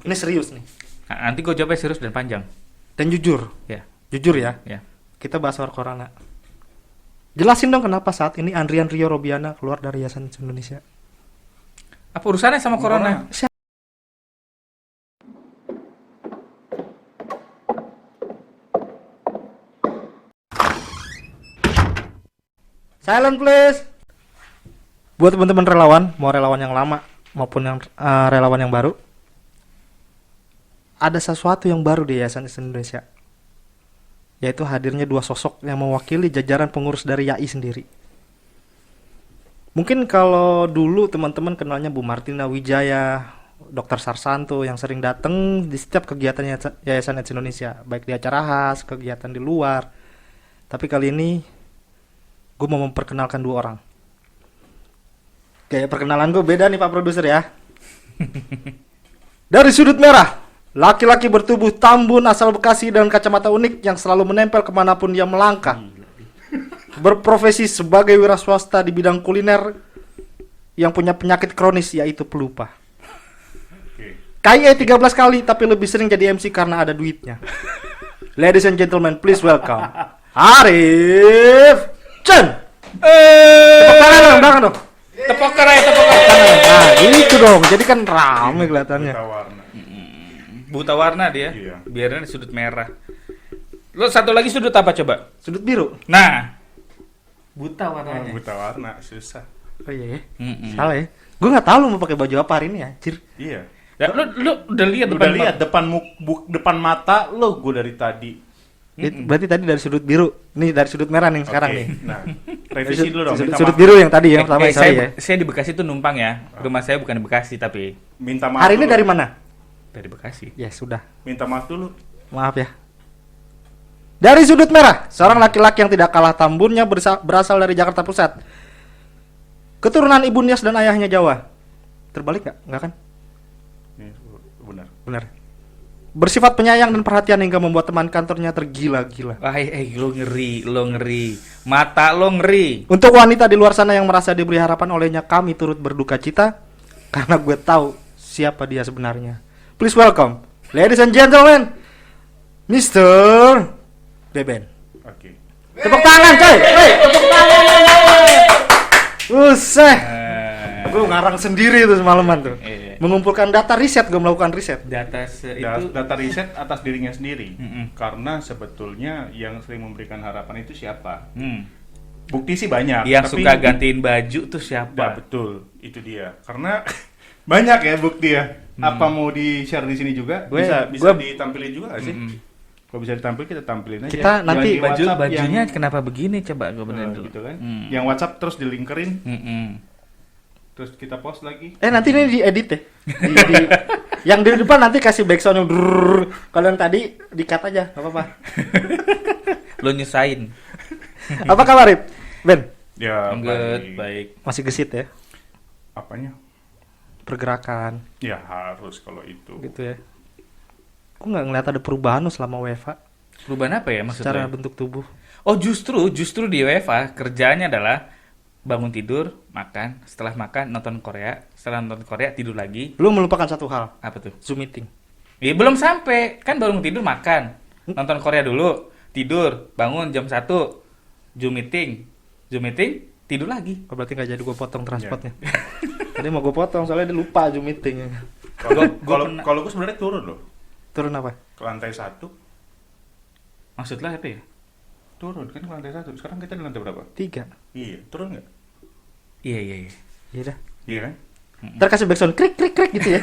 Ini serius nih. Nah, nanti gue jawabnya serius dan panjang. Dan jujur. Ya. Jujur ya. Ya. Kita bahas soal corona. Jelasin dong kenapa saat ini Andrian Rio Robiana keluar dari Yayasan Indonesia. Apa urusannya sama corona? Silent please. Buat teman-teman relawan, mau relawan yang lama maupun yang relawan yang baru, ada sesuatu yang baru di Yayasan Indonesia, yaitu hadirnya dua sosok yang mewakili jajaran pengurus dari YAI sendiri. Mungkin kalau dulu teman-teman kenalnya Bu Martina Wijaya, Dr. Sarsanto yang sering datang di setiap kegiatan Yayasan Indonesia, baik di acara khas, kegiatan di luar. Tapi kali ini gue mau memperkenalkan dua orang. Kayak perkenalan gue beda nih Pak Produser ya. Dari sudut merah, laki-laki bertubuh tambun asal Bekasi dengan kacamata unik yang selalu menempel kemanapun dia melangkah. Berprofesi sebagai wira swasta di bidang kuliner yang punya penyakit kronis yaitu pelupa. KIE 13 kali tapi lebih sering jadi MC karena ada duitnya. Ladies and gentlemen, please welcome Arif Chen. Tepuk tangan dong, tangan dong. Tepok kerai. Nah, gitu dong. Jadi kan rame kelihatannya. Buta warna dia. Iya. Biarnya sudut merah. Lo satu lagi sudut apa coba? Sudut biru. Nah. Buta warnanya. Buta warna susah. Oh iya ya. Mm-mm. Salah ya. Gue nggak tahu lu mau pakai baju apa hari ini ya, Cir. Iya. Ya, lu udah lihat Udah lihat depan mata lo gue dari tadi. Berarti tadi dari sudut biru. Nih dari sudut merah nih sekarang Oke, nih. Nah, revisi dulu dong. Sudut biru yang tadi yang pertama sorry ya. saya di Bekasi tuh numpang ya. Rumah saya bukan di Bekasi tapi Minta maaf. Hari ini dulu. dari mana? dari Bekasi. Ya sudah. Minta maaf dulu. Maaf ya. Dari sudut merah, seorang laki-laki yang tidak kalah tambunnya berasal dari Jakarta Pusat. Keturunan Ibu Nias dan ayahnya Jawa. Terbalik nggak? Nggak kan? Ini benar. Benar. Bersifat penyayang dan perhatian hingga membuat teman kantornya tergila-gila. Wah, lo ngeri. Mata lo ngeri. Untuk wanita di luar sana yang merasa diberi harapan olehnya, kami turut berduka cita karena gue tahu siapa dia sebenarnya. Please welcome, ladies and gentlemen, Mr. Beben. Oke. Tepuk tangan, coy. Hey, tepuk tangan. Useh. Gue ngarang sendiri tuh semalaman tuh. Iya. Mengumpulkan data riset, gue melakukan riset. Data itu Data riset atas dirinya sendiri. Mm-mm. Karena sebetulnya yang sering memberikan harapan itu siapa? Hmm. Bukti sih banyak. Yang tapi suka gantiin baju tuh Nah, siapa? betul, itu dia. Karena banyak ya bukti ya. Apa mau di-share di sini juga? Bisa ditampilin juga nggak sih? Mm-mm. Kalau bisa ditampilin kita tampilin aja. Kita nanti Yang di WhatsApp Bajunya yang, kenapa begini? Coba gue benerin dulu. gitu kan. Hmm. Yang WhatsApp terus dilingkerin, Mm-mm. terus kita post lagi. nanti ini diedit ya. Yang di depan nanti kasih backsound yang drrrr. Kalau yang tadi di-cut aja, enggak apa-apa. Lo nyusahin. Apa kabar, Rip? Ben, Ya, Good, baik. masih gesit ya Apanya? pergerakan Ya harus kalau itu. gitu ya. Gue nggak ngeliat ada perubahan loh selama WFA Perubahan apa ya secara maksudnya? bentuk tubuh. Oh justru di UEFA kerjaannya adalah bangun tidur, makan, setelah makan nonton Korea, setelah nonton Korea tidur lagi. Lu melupakan satu hal, Apa tuh? Zoom meeting. Ya belum sampai, kan bangun tidur makan, nonton Korea dulu, tidur, bangun jam 1, Zoom meeting, tidur lagi. Oh, berarti nggak jadi gue potong transportnya. Tadi mau gue potong soalnya dia lupa Zoom meeting. Kalau gue sebenarnya turun loh Turun apa? ke lantai 1. Maksudnya apa ya? Turun kan ke lantai 1. Sekarang kita di lantai berapa? 3. Iya, turun nggak? Iya. Iya dah. Iya kan? Ntar kasih backsound krik gitu ya.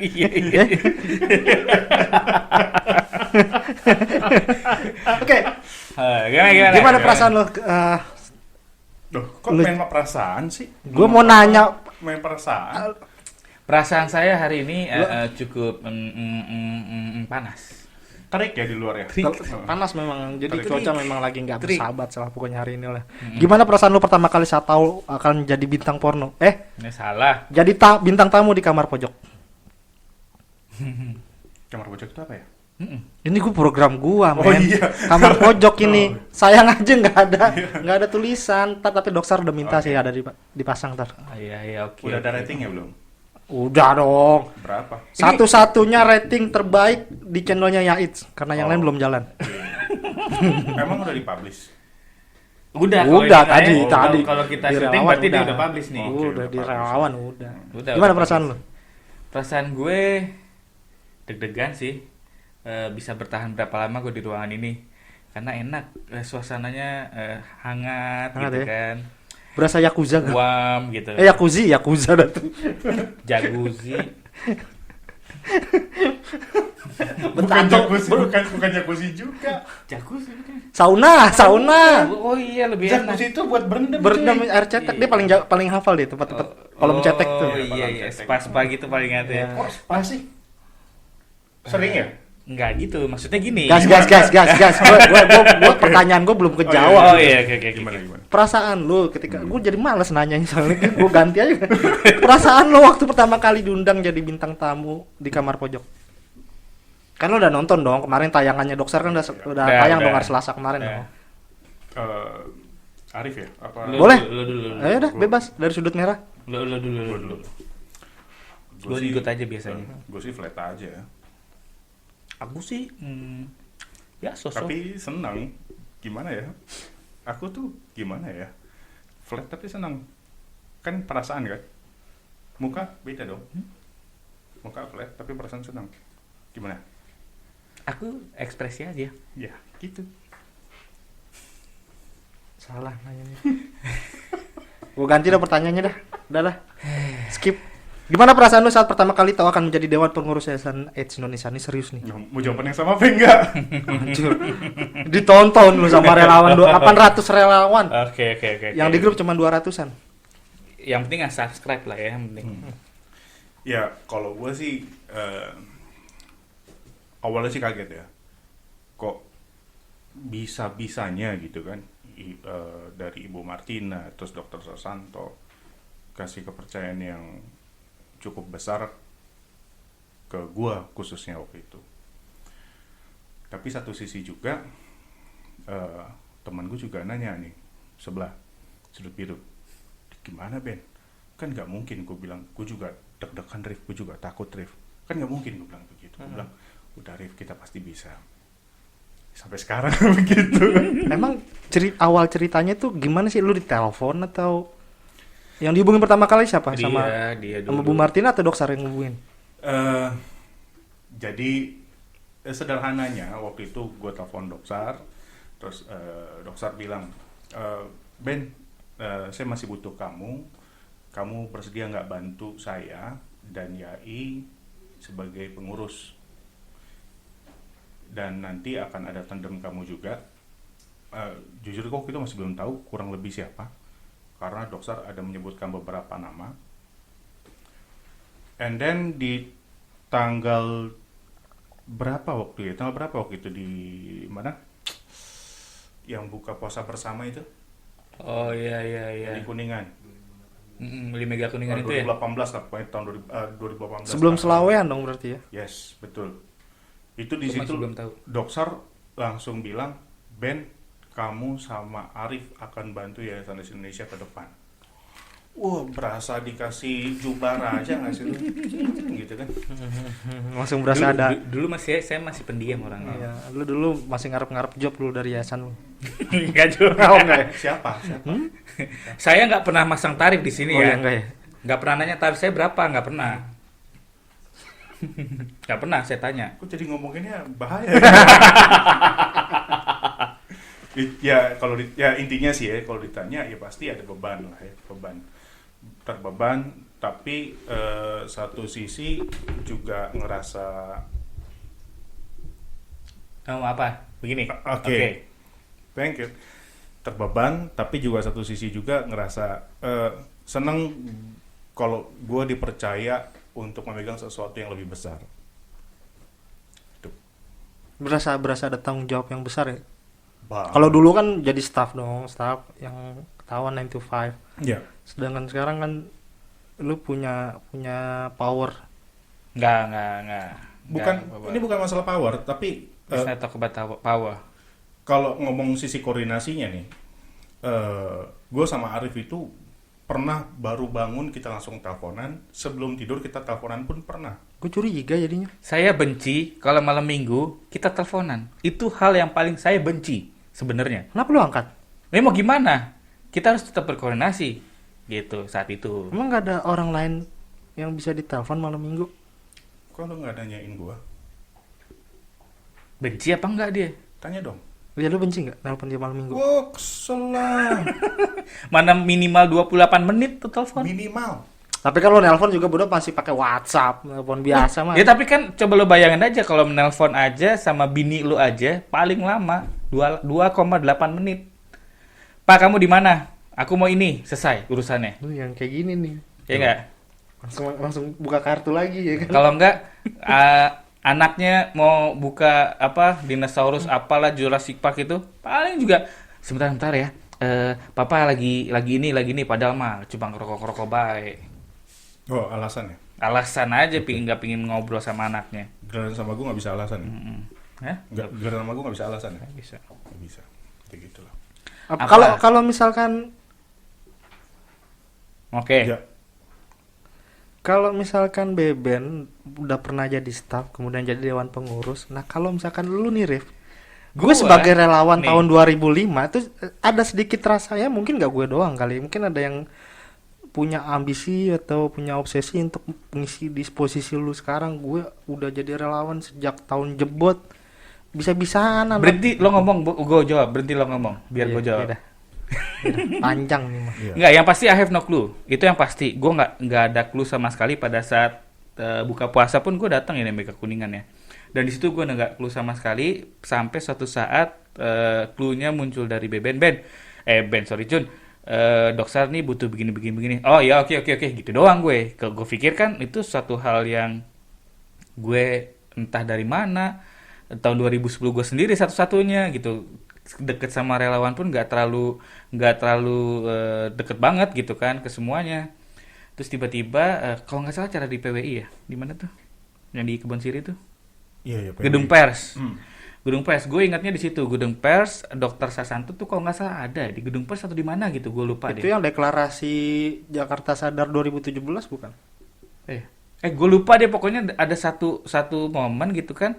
Iya. Oke. Gimana perasaan lo? Loh, kok Lu- main perasaan sih? Gue mau nanya. Main perasaan. Perasaan saya hari ini cukup panas. Terik ya di luar ya? Panas memang, jadi Terik. cuaca memang lagi nggak Terik. bersahabat salah pokoknya hari ini lah. Gimana perasaan lu pertama kali saat tahu akan jadi bintang porno? Ini salah. Jadi bintang tamu di kamar pojok. Kamar pojok itu apa ya? Ini gue program gua, men. Oh, iya. Kamar pojok ini. Sayang aja nggak ada tulisan. Tapi dokter udah minta sih ada dipasang ntar. Iya, oke. Udah ada ratingnya belum? Udah dong. Berapa? Satu-satunya rating terbaik di channelnya Yaits karena yang lain belum jalan. Emang udah dipublish? Udah kalau kita Di syuting relawan berarti dia udah. udah publish nih. Oke, Udah di udah relawan udah. Udah, Gimana udah perasaan lu? Perasaan gue deg-degan sih. Bisa bertahan berapa lama gue di ruangan ini. Karena enak, suasananya hangat Hangat gitu ya? kan. Berasa Yakuza gak? Warm gitu. Yakuza dah tuh. Jacuzzi. Bukan jacuzzi juga. Jacuzzi bukan? Sauna. Oh iya lebih enak. Jacuzzi itu buat berendam. Berendam air cetek dia paling hafal deh tempat-tempat kolam cetek tuh. Oh iya, spa gitu paling ada ya. Kok spa sih? Sering ya? Enggak gitu, maksudnya gini. Gas. Gua pertanyaan gua belum kejawab. Oh iya, oke. Gimana? Perasaan lu ketika gua jadi malas nanyanya soalnya gua ganti aja. Perasaan lu waktu pertama kali diundang jadi bintang tamu di kamar pojok. Kan lu udah nonton dong kemarin tayangannya Doksar kan udah tayang dong hari Selasa kemarin dong. Arif ya? Apa? Boleh. Lu dulu. Ayo dah bebas dari sudut merah. Lu dulu. Gue ikut aja biasanya. Gue sih flat aja ya. Aku sih ya sosok. Tapi senang. Gimana ya? Aku tuh gimana ya? Flat tapi senang. Kan perasaan kan? Muka beda dong. Muka flat tapi perasaan senang. Gimana? Aku ekspresi aja. Ya, gitu. Salah nanyanya. Gua ganti dah pertanyaannya dah. Udah lah. Skip. Gimana perasaan lu saat pertama kali tahu akan menjadi Dewan Pengurus Yayasan AIDS Indonesia? Ini serius nih. Mau jawaban yang sama apa enggak? Hancur. Ditonton lu sama relawan 800 relawan. Oke. Yang di grup cuma 200-an. Yang penting subscribe lah ya, yang penting. Ya, kalau gue sih awalnya sih kaget ya. Kok bisa-bisanya gitu kan dari Ibu Martina terus Dr. Sarsanto kasih kepercayaan yang cukup besar ke gua khususnya waktu itu. Tapi satu sisi juga teman gue juga nanya nih sebelah sudut biru, gimana Ben? Kan nggak mungkin, gue bilang, gue juga deg-degan Rif, gue juga takut Rif, kan nggak mungkin gue bilang begitu. Gue bilang udah Rif, kita pasti bisa. Sampai sekarang begitu. Emang awal ceritanya tuh gimana sih, lu ditelepon atau yang dihubungin pertama kali siapa? Dia sama Bu Martina atau Doksar yang ngehubungin? Jadi sederhananya waktu itu gue telepon Doksar, terus Doksar bilang, Ben, saya masih butuh kamu bersedia nggak bantu saya dan Yai sebagai pengurus, dan nanti akan ada tandem kamu juga. Jujur kok kita masih belum tahu kurang lebih siapa, karena Doksar ada menyebutkan beberapa nama. And then di tanggal berapa waktu itu di mana? Yang buka puasa bersama itu? Oh iya. Di Kuningan. Di Mega Kuningan itu 2018 ya? lah, pokoknya tahun 2018. Sebelum Selawean dong berarti ya? Yes, betul. Itu di Aku situ masih belum tahu. Doksar langsung bilang, Ben, kamu sama Arif akan bantu Yayasan AIDS Indonesia ke depan. Wah, berasa dikasih jubah raja nggak sih lu? Gitu kan? Langsung berasa ada. Dulu saya masih pendiam orangnya. Iya, lu dulu masih ngarep-ngarep job lu dari yayasan lu. Enggak juga. Oh enggak ya? Siapa? Saya nggak pernah masang tarif di sini Oh ya. iya, enggak ya? Nggak pernah nanya tarif saya berapa, nggak pernah. Nggak pernah saya tanya. Kok jadi ngomonginnya bahaya? Ya intinya sih ya, kalau ditanya ya pasti ada beban lah ya, terbeban, tapi satu sisi juga ngerasa apa? Begini. Oke. Thank you. Terbeban, tapi juga satu sisi juga ngerasa seneng kalau gue dipercaya untuk memegang sesuatu yang lebih besar. Tuh. Berasa ada tanggung jawab yang besar ya? Bang. Kalau dulu kan jadi staff yang ketahuan 9 to 5. Ya. Sedangkan sekarang kan lu punya power. Enggak. Bukan, ini bukan masalah power, tapi Bisa talk about power. kalau ngomong sisi koordinasinya nih, gue sama Arif itu pernah baru bangun kita langsung teleponan, sebelum tidur kita teleponan pun pernah. Gue curiga jadinya. Saya benci kalau malam minggu kita teleponan. Itu hal yang paling saya benci sebenarnya. Kenapa lu angkat? Ini mau gimana? Kita harus tetap berkoordinasi gitu saat itu. Emang nggak ada orang lain yang bisa ditelepon malam minggu? Kok lu nggak nanyain gua? Benci apa enggak dia? Tanya dong. Ya lu benci nggak telepon dia malam minggu? Gua kesel lah. Mana minimal 28 menit tuh telepon. Minimal. Tapi kalau nelpon juga bodoh masih pakai WhatsApp, telepon biasa mah. Ya tapi kan coba lo bayangin aja kalau menelpon aja sama bini lu aja paling lama 2,8 menit. Pak, kamu di mana? Aku mau ini, selesai urusannya. Lu yang kayak gini nih. Ya enggak? Langsung buka kartu lagi ya kan. Kalau enggak anaknya mau buka apa dinosaurus apalah Jurassic Park itu paling juga sebentar ya. Papa lagi ini padahal mah cuma ngerokok baik. Oh, alasan ya? Alasan aja nggak pingin ngobrol sama anaknya. Giliran sama gua nggak bisa alasan ya? Hah? Giliran sama gua nggak bisa alasan ya? Nggak bisa. Nggak bisa. Kayak gitu lah. Apa? Kalau misalkan Oke. Ya, Kalau misalkan Beben udah pernah jadi staf, kemudian jadi dewan pengurus. Nah, kalau misalkan lu nih, Rif, gue Gua sebagai relawan nih. tahun 2005 itu ada sedikit rasanya, mungkin gak gue doang kali, mungkin ada yang punya ambisi atau punya obsesi untuk mengisi di posisi lu sekarang. Gue udah jadi relawan sejak tahun jebot, bisa-bisaan anak. Berhenti lo ngomong, gue jawab. Berhenti lo ngomong, biar gue jawab. Yaudah. Panjang nih mah. iya. Nggak, yang pasti I have no clue. Itu yang pasti. Gue nggak ada clue sama sekali pada saat buka puasa pun gue datang ini Mega Kuningan ya. Dan di situ gue nggak clue sama sekali sampai suatu saat clue-nya muncul dari Ben. Jun. Dokter nih butuh begini. Oh ya oke gitu doang gue. Gue pikir kan itu satu hal yang gue entah dari mana. Tahun 2010 gue sendiri satu-satunya gitu. Deket sama relawan pun nggak terlalu deket banget gitu kan ke semuanya. Terus tiba-tiba kalau nggak salah cara di PWI ya, di mana tuh yang di Kebon Siri tuh Iya, gedung pers. Hmm. Gedung pers gue ingatnya di situ gedung pers Dr. Sasanto tuh kalau nggak salah ada di gedung pers atau di mana gitu gue lupa Itu deh. yang deklarasi Jakarta Sadar 2017 bukan? Gue lupa deh pokoknya ada satu momen gitu kan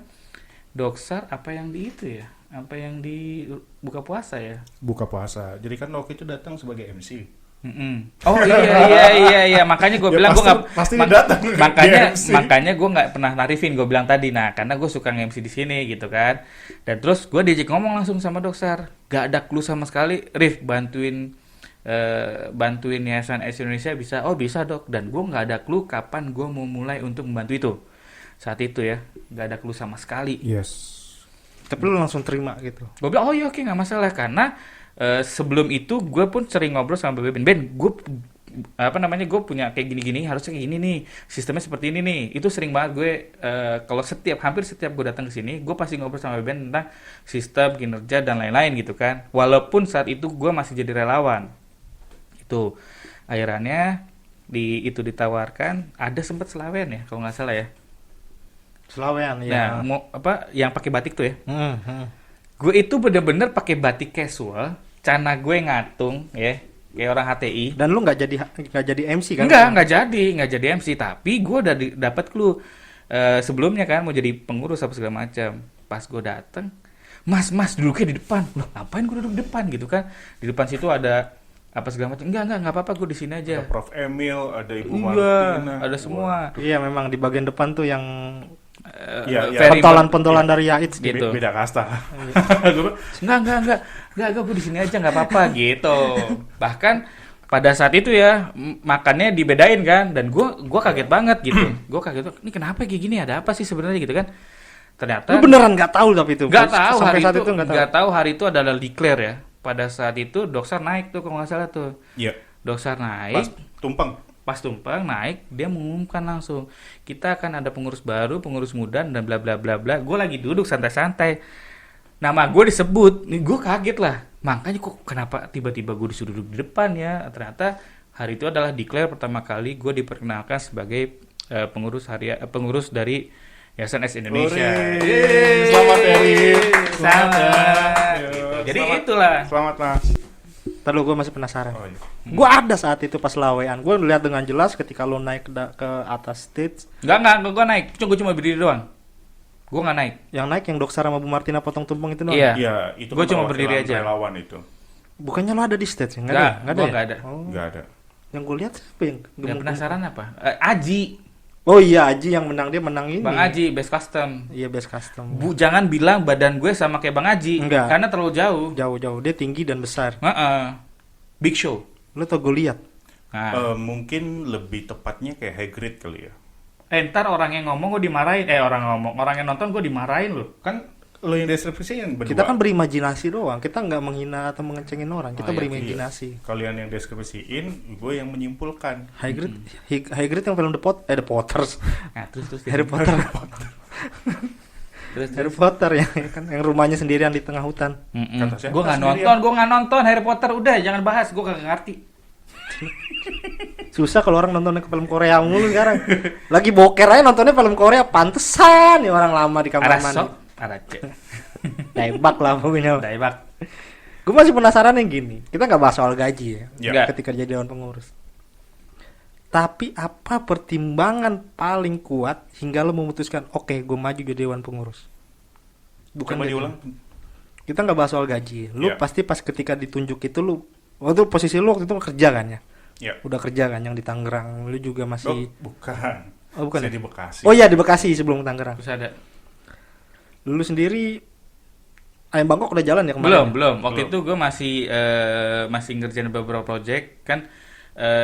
Doksar apa yang di itu ya, apa yang di buka puasa ya. Buka puasa. Jadi kan waktu itu datang sebagai MC. Oh iya makanya gue Ya, bilang gue nggak pasti datang makanya di MC. makanya gue nggak pernah narifin gue bilang tadi nah karena gue suka nge-MC di sini gitu kan dan terus gue diajak ngomong langsung sama Doksar gak ada clue sama sekali Rif bantuin Yayasan AIDS Indonesia bisa dok dan gue nggak ada clue kapan gue mau mulai untuk membantu itu saat itu ya nggak ada clue sama sekali. Yes. Tapi lu langsung terima gitu. Gue bilang oke nggak masalah karena sebelum itu gue pun sering ngobrol sama Ben gue gue punya kayak gini harusnya kayak gini nih sistemnya seperti ini nih itu sering banget gue kalau hampir setiap gue datang ke sini gue pasti ngobrol sama Ben tentang sistem kinerja dan lain-lain gitu kan walaupun saat itu gue masih jadi relawan itu akhirnya ditawarkan ada sempat Selawen ya kalau nggak salah ya. Selawean Nah, ya. yang pakai batik tuh ya. Hmm. Gue itu bener-bener pakai batik casual, cana gue ngatung ya, kayak orang HTI. Dan lu nggak jadi MC kan? Nggak jadi MC, tapi gue udah dapat clue sebelumnya kan mau jadi pengurus apa segala macam. Pas gue dateng, Mas duduknya di depan. Loh, ngapain gue duduk di depan gitu kan? Di depan situ ada apa segala macam. Enggak apa-apa gue di sini aja. Ada Prof Emil, ada Ibu Iya, Martina. ada semua. Iya, memang di bagian depan tuh yang Iya. very pentolan dari Yaids gitu. Beda kasta. Enggak, gue di sini aja nggak apa-apa gitu. Bahkan pada saat itu ya makannya dibedain kan, dan gue kaget banget gitu. Gue kaget, ini kenapa kayak gini? Ada apa sih sebenarnya gitu kan? Ternyata Lu beneran nggak tahu tapi itu. nggak tahu Sampai hari saat itu itu nggak tahu. nggak tahu hari itu adalah declare ya. Pada saat itu Doksar naik tuh kalau nggak salah tuh. Iya. Doksar Pas naik. tumpeng. Pas tumpeng naik dia mengumumkan langsung kita akan ada pengurus baru, pengurus muda dan bla bla bla bla. Gue lagi duduk santai-santai, nama gue disebut, nih gue kaget lah. Makanya kok kenapa tiba-tiba gue disuruh duduk di depan ya? Ternyata hari itu adalah declare pertama kali gue diperkenalkan sebagai pengurus dari Yayasan AIDS Indonesia. Selamat Eri. Selamat. Yo, Jadi selamat. itulah. Selamat Mas. Lalu gue masih penasaran. Oh, iya. Gue ada saat itu pas lawean. Gue lihat dengan jelas ketika lo naik ke atas stage. Enggak, gue naik. Gue cuma berdiri doang. Gue nggak naik. Yang naik yang Doksar sama Bu Martina potong tumpeng itu doang. Iya. Iya, itu Gua kan cuma perwakilan berdiri aja. relawan itu. Bukannya lo ada di stage? Nggak Nggak, ada? Nggak ada gua ya? nggak ada. Oh. Nggak ada. Yang gue lihat siapa yang Yang gemuk-gemuk? penasaran apa? Aji. Oh iya, Aji yang menang, dia menang ini. Bang Aji, best custom. Iya, best custom. Jangan bilang badan gue sama kayak Bang Aji. Enggak. Karena terlalu jauh. Jauh-jauh, dia tinggi dan besar. Big show. Lo tau gue lihat. Nah. Mungkin lebih tepatnya kayak Hagrid kali ya. Ntar orang yang ngomong gue dimarahin. Orang yang nonton gue dimarahin loh. Kan lo yang deskripsinya berdua. Kita kan berimajinasi doang. Kita nggak menghina atau mengecengin orang. Kita Oh, iya. berimajinasi. Kalian yang deskripsiin, gue yang menyimpulkan. Hagrid yang film The Potters. Nah, terus Harry Potter. Terus. Harry Potter ya kan, yang rumahnya sendirian di tengah hutan. Kata siapa Gue nggak sendirian? nonton Harry Potter. Udah, jangan bahas. Gue kagak ngerti. Susah kalau orang nontonnya ke film Korea mulu sekarang. Lagi boker aja nontonnya film Korea, pantesan ya orang lama di kamar mandi. Arace. Daibak lah pokoknya. Daibak. Gue masih penasaran yang gini. Kita nggak bahas soal gaji ya. Ya. Ketika jadi dewan pengurus. Tapi apa pertimbangan paling kuat hingga lo memutuskan, oke, gue maju jadi dewan pengurus? Bukan gaji. diulang. Kita nggak bahas soal gaji. Lu Ya. pasti pas ketika ditunjuk itu waktu posisi lu waktu itu kerja kan ya? Ya. Udah kerja kan yang di Tangerang. Lu juga Oh, masih. bukan. Oh, bukan. Saya Ya? di Bekasi. Oh iya di Bekasi sebelum Tangerang. Terus ada. Lu sendiri Ayam Bangkok udah jalan ya kemarin? Belum. Waktu Belum. itu gue masih ngerjain beberapa project kan.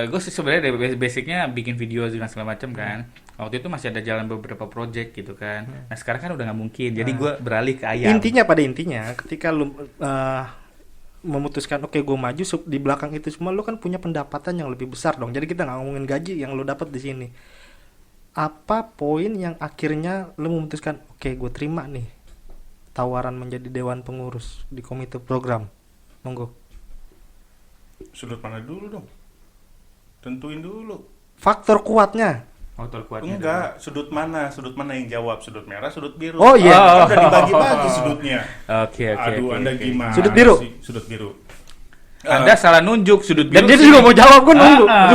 Gue sih sebenarnya dari basicnya bikin video dan segala macam kan. Waktu itu masih ada jalan beberapa project gitu kan. Nah sekarang kan udah nggak mungkin. Jadi gue beralih ke ayam. Pada intinya ketika lu memutuskan oke gue maju di belakang itu semua lu kan punya pendapatan yang lebih besar dong. Jadi kita nggak ngomongin gaji yang lu dapat di sini. Apa poin yang akhirnya lu memutuskan oke gue terima nih tawaran menjadi dewan pengurus di komite program? Monggo. Sudut mana dulu dong? Tentuin dulu. Faktor kuatnya. Motor kuatnya. Enggak, sudut mana yang jawab? Sudut merah, sudut biru. Oh iya. Kan udah dibagi-bagi sudutnya. Oke. Aduh, Anda gimana? Sudut biru. sih? Sudut biru. Anda salah nunjuk sudut biru. Dan dia sih. juga mau jawab, gue nunggu. Ah.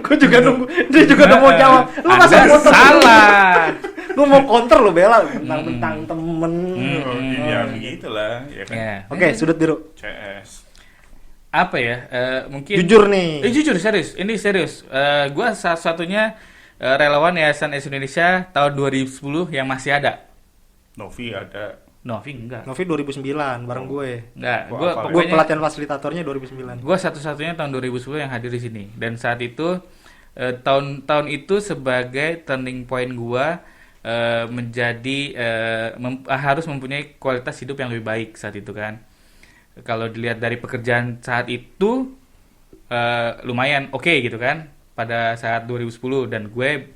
Gue juga nunggu. Dia juga udah mau jawab. Lu masa Anda mau salah. Lu mau counter lu bela bentang-bentang temen. Oh, iya, begitulah, ya kan. Ya. Oke, sudut biru. CS. Apa ya? Mungkin. Jujur nih. Jujur serius. Ini serius. Gue salah satunya relawan Yayasan AIDS Indonesia tahun 2010 yang masih ada. Novi ada. Novi enggak. Novi 2009 bareng gue. Enggak. Gua Gue hafal. Gue pokoknya pelatihan fasilitatornya 2009. gue satu-satunya tahun 2010 yang hadir di sini. Dan saat itu tahun itu sebagai turning point gue menjadi harus mempunyai kualitas hidup yang lebih baik saat itu kan. Kalau dilihat dari pekerjaan saat itu lumayan oke gitu kan pada saat 2010 dan gue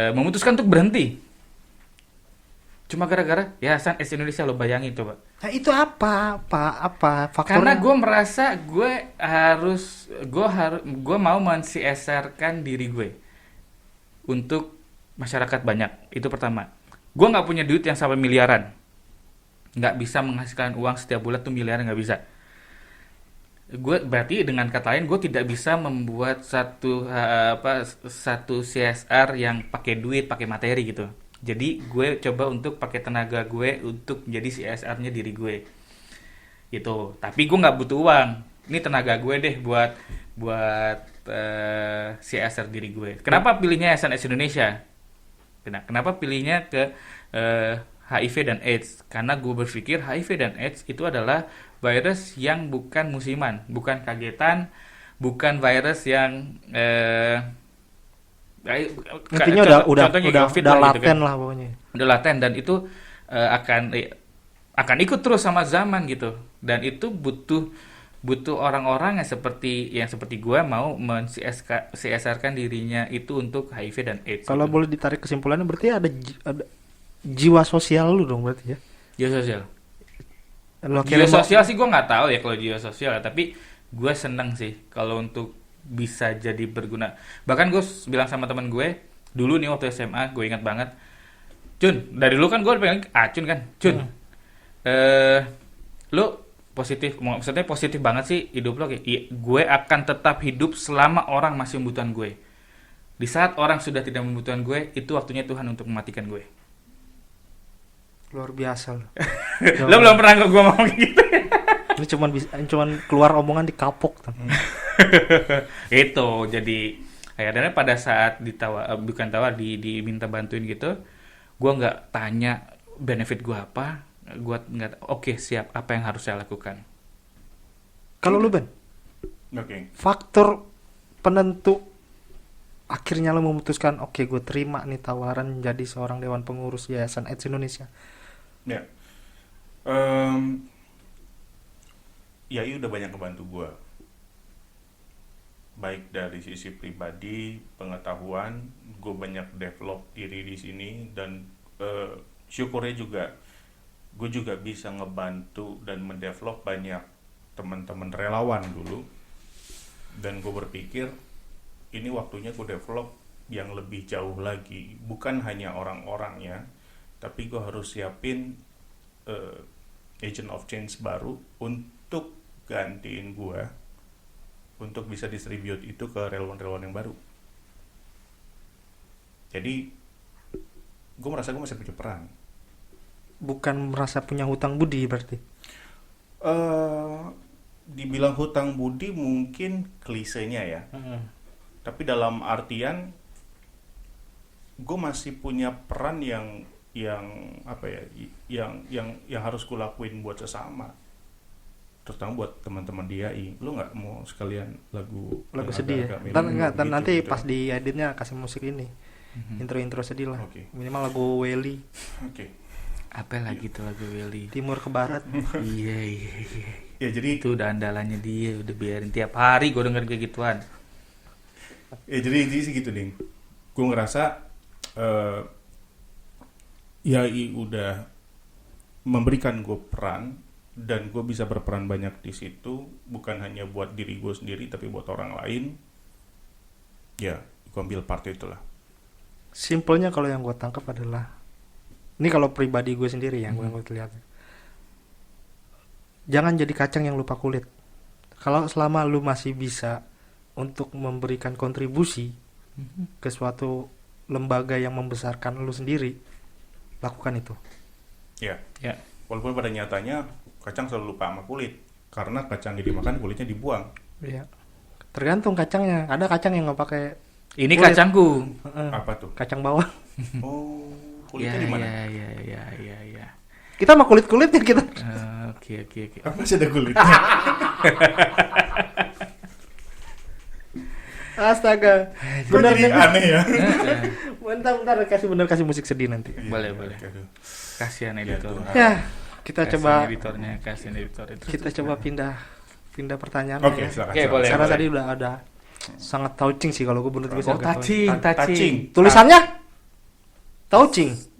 memutuskan untuk berhenti. Cuma gara-gara Yayasan AIDS Indonesia, lo bayangin coba. Nah itu apa faktornya? Karena gue merasa gue mau men-CSR-kan diri gue untuk masyarakat banyak. Itu pertama. Gue nggak punya duit yang sampai miliaran, nggak bisa menghasilkan uang setiap bulan tuh miliaran, nggak bisa. Gue berarti dengan kata lain gue tidak bisa membuat satu CSR yang pakai duit, pakai materi gitu. Jadi gue coba untuk pakai tenaga gue untuk menjadi CSR-nya diri gue gitu. Tapi gue nggak butuh uang, ini tenaga gue deh buat CSR diri gue. Kenapa pilihnya Yayasan AIDS Indonesia? Kenapa pilihnya ke HIV dan AIDS? Karena gue berpikir HIV dan AIDS itu adalah virus yang bukan musiman, bukan kagetan, bukan virus yang intinya udah COVID laten gitu kan. lah pokoknya. Udah laten dan itu akan ikut terus sama zaman gitu. Dan itu butuh orang-orang yang seperti gue mau men-CSR-kan dirinya itu untuk HIV dan AIDS. Kalau gitu. boleh ditarik kesimpulannya berarti ada jiwa sosial lu dong berarti ya. Jiwa sosial. Lo Jiwa sosial sih gue nggak tahu ya kalau jiwa sosial, tapi gue seneng sih kalau untuk bisa jadi berguna. Bahkan gue bilang sama teman gue dulu nih waktu SMA, gue ingat banget, Cun, dari dulu kan gue pengen Cun kan, Cun, lu positif, maksudnya positif banget sih hidup lo kayak gue akan tetap hidup selama orang masih membutuhkan gue. Di saat orang sudah tidak membutuhkan gue, itu waktunya Tuhan untuk mematikan gue. Luar biasa lo. Lo belum pernah ke gue ngomong gitu. Ini cuman keluar omongan di kapok. Itu jadi akhirnya pada saat diminta bantuin gitu, gue nggak tanya benefit gue apa, gue nggak oke siap apa yang harus saya lakukan. Kalau lu Ben, Oke. faktor penentu akhirnya lo memutuskan oke gue terima nih tawaran jadi seorang dewan pengurus Yayasan AIDS Indonesia. Ya. Yai udah banyak ngebantu gue, baik dari sisi pribadi, pengetahuan, gue banyak develop diri di sini, dan syukurnya juga gue juga bisa ngebantu dan mendevelop banyak teman-teman relawan dulu. Dan gue berpikir ini waktunya gue develop yang lebih jauh lagi, bukan hanya orang-orangnya, tapi gue harus siapin agent of change baru untuk gantiin gue, untuk bisa distribute itu ke relawan-relawan yang baru. Jadi gue merasa gue masih punya peran. Bukan merasa punya hutang budi berarti. Dibilang hutang budi mungkin klisenya ya, tapi dalam artian gue masih punya peran yang apa ya, yang harus gue lakuin buat sesama, terutama buat teman-teman DIY. Lu nggak mau sekalian lagu Sedih ya? gitu, Nanti gitu. pas di editnya kasih musik ini, intro sedih lah. Oke. Minimal lagu Welly, Oke. Apa lagi tuh lagu Willy? timur ke barat. Iya. Ya jadi Itu udah andalannya dia, udah biarin tiap hari gue denger kayak gituan. jadi sih gitu ding. Gue ngerasa YAI udah memberikan gue peran, dan gue bisa berperan banyak di situ, bukan hanya buat diri gue sendiri tapi buat orang lain. Ya, gue ambil part itulah. Simpelnya kalau yang gue tangkap adalah, ini kalau pribadi gue sendiri yang gue lihat, jangan jadi kacang yang lupa kulit. Kalau selama lu masih bisa untuk memberikan kontribusi ke suatu lembaga yang membesarkan lu sendiri, lakukan itu. Ya, Ya. walaupun pada nyatanya kacang selalu lupa sama kulit, karena kacangnya dimakan, kulitnya dibuang. Iya. Tergantung kacangnya. Ada kacang yang nggak pakai Ini kulit. kacangku. Apa tuh? Kacang bawang. Oh, kulitnya Ya, di mana? Ya. Kita mah kulit-kulitnya kita. Oke. Apa masih ada kulitnya? Astaga. Kok jadi aneh ya? Bentar kasih musik sedih nanti. Boleh. Aduh. Kasihan editor. Tuhan. Ya, kita Kasihan coba editornya, kasihan editor itu. kita coba pindah pertanyaan. Oke, ya. silakan. Oke, boleh. Karena tadi udah ada sangat touching sih kalau gue menurut gue. Oh, sangat touching. Tulisannya touching.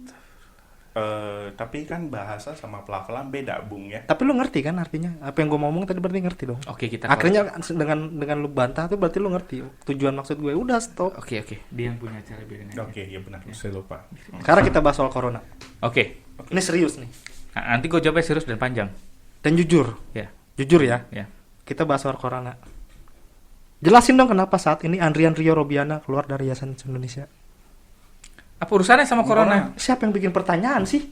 Tapi kan bahasa sama pelafalan beda, Bung ya. Tapi lu ngerti kan artinya? Apa yang gue ngomong tadi berarti ngerti dong. Oke, kita Akhirnya dengan lu bantah tuh berarti lu ngerti tujuan maksud gue. Udah stop. Oke. Dia yang punya cara biarin aja. Oke, ya benar. Saya lupa. Sekarang kita bahas soal corona. Oke. Ini serius nih. Nah, nanti gue jawabnya serius dan panjang. Dan jujur. Ya. Jujur ya. Ya. Kita bahas soal corona. Jelasin dong kenapa saat ini Andrian Rio Robiana keluar dari Yayasan Indonesia. Apa urusannya sama corona? Siapa yang bikin pertanyaan sih?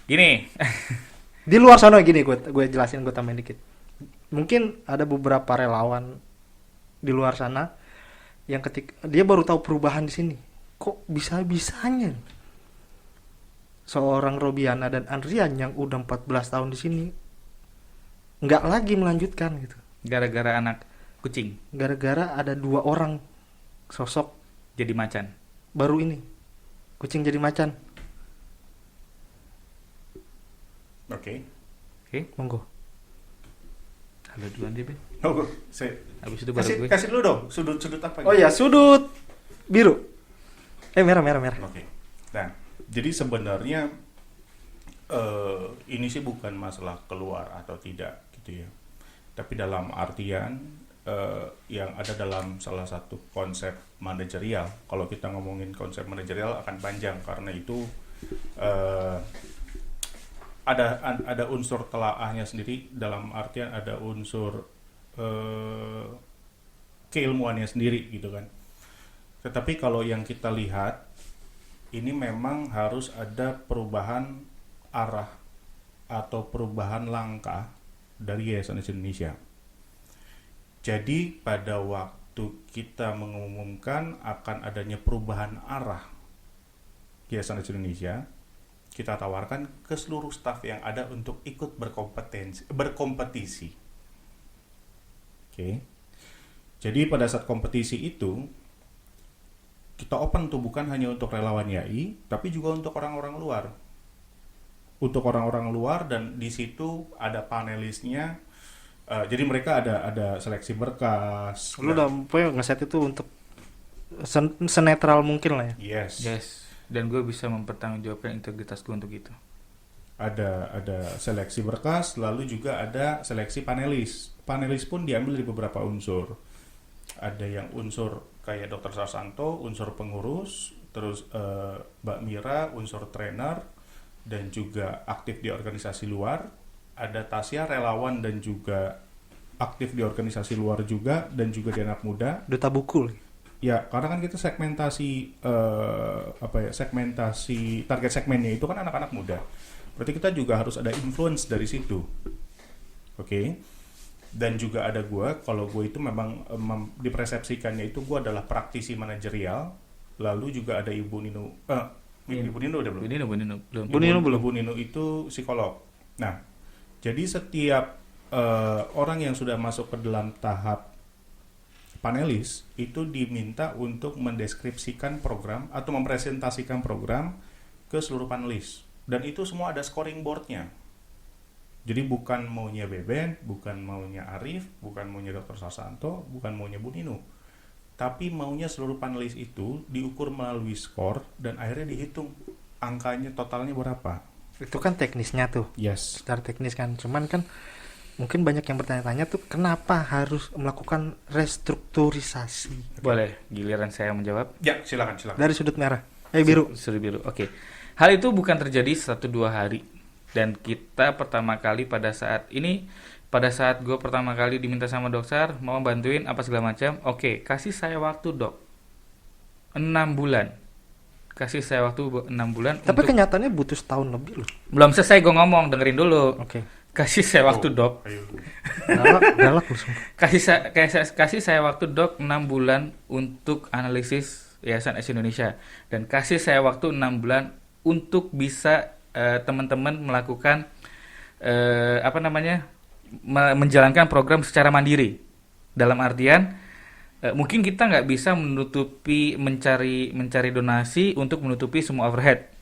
Gini. Di luar sana gini, gue jelasin, gue tambahin dikit. Mungkin ada beberapa relawan di luar sana yang ketika dia baru tahu perubahan di sini. Kok bisa-bisanya seorang Robiana dan Andrian yang udah 14 tahun di sini nggak lagi melanjutkan gitu. Gara-gara anak kucing Gara-gara ada 2 orang sosok jadi macan. baru ini. Kucing jadi macan. Oke. Monggo. Halo duluan deh, Ben. Oh, saya Habis itu baru gue. kasih dulu dong sudut apa? Oh ya, sudut biru. Merah. Oke. Nah, jadi sebenarnya ini sih bukan masalah keluar atau tidak gitu ya. Tapi dalam artian yang ada dalam salah satu konsep manajerial. Kalau kita ngomongin konsep manajerial akan panjang karena itu ada unsur telaahnya sendiri, dalam artian ada unsur keilmuannya sendiri gitu kan. Tetapi kalau yang kita lihat ini memang harus ada perubahan arah atau perubahan langkah dari Yayasan Indonesia. Jadi pada waktu kita mengumumkan akan adanya perubahan arah Yayasan Indonesia, kita tawarkan ke seluruh staf yang ada untuk ikut berkompetisi. Oke. Jadi pada saat kompetisi itu kita open tuh bukan hanya untuk relawan YAI, tapi juga untuk orang-orang luar. Untuk orang-orang luar, dan di situ ada panelisnya. Jadi mereka ada seleksi berkas. Lu udah pokoknya ngeset itu untuk senetral mungkin lah ya. Yes. Dan gue bisa mempertanggungjawabkan integritas gue untuk itu. Ada seleksi berkas, lalu juga ada seleksi panelis. Panelis pun diambil dari beberapa unsur. Ada yang unsur kayak Dr. Sarsanto, unsur pengurus, terus Mbak Mira, unsur trainer, dan juga aktif di organisasi luar. Ada Tasya, relawan dan juga aktif di organisasi luar juga, dan juga di anak muda. Duta buku. Ya, karena kan kita segmentasi segmentasi target segmennya itu kan anak-anak muda. Berarti kita juga harus ada influence dari situ. Oke. Dan juga ada kalau gue itu memang dipersepsikannya itu gue adalah praktisi manajerial. Lalu juga ada Ibu Nino. Ibu Nino udah belum? Ibu Nino itu psikolog. Nah, jadi setiap orang yang sudah masuk ke dalam tahap panelis itu diminta untuk mendeskripsikan program atau mempresentasikan program ke seluruh panelis. Dan itu semua ada scoring boardnya. Jadi bukan maunya Beben, bukan maunya Arif, bukan maunya Dr. Sarsanto, bukan maunya Bu Nino. Tapi maunya seluruh panelis itu diukur melalui skor dan akhirnya dihitung angkanya totalnya berapa. Itu kan teknisnya tuh. Yes. Secara teknis kan. Cuman kan mungkin banyak yang bertanya-tanya tuh kenapa harus melakukan restrukturisasi. Boleh giliran saya menjawab? Ya, silakan. Dari sudut merah. Biru. Sudut biru. Oke. Hal itu bukan terjadi 1-2 hari. Dan kita pertama kali pada saat gue pertama kali diminta sama dokter mau bantuin apa segala macam, oke, kasih saya waktu dok 6 bulan. Kasih saya waktu 6 bulan. Tapi kenyataannya butuh setahun lebih loh. Belum selesai gue ngomong, dengerin dulu. Oke. Kasih saya waktu dok. Galak loh semua. Kasih saya waktu dok 6 bulan untuk analisis Yayasan S Indonesia, dan kasih saya waktu 6 bulan untuk bisa teman-teman melakukan menjalankan program secara mandiri. Dalam artian mungkin kita nggak bisa mencari donasi untuk menutupi semua overhead,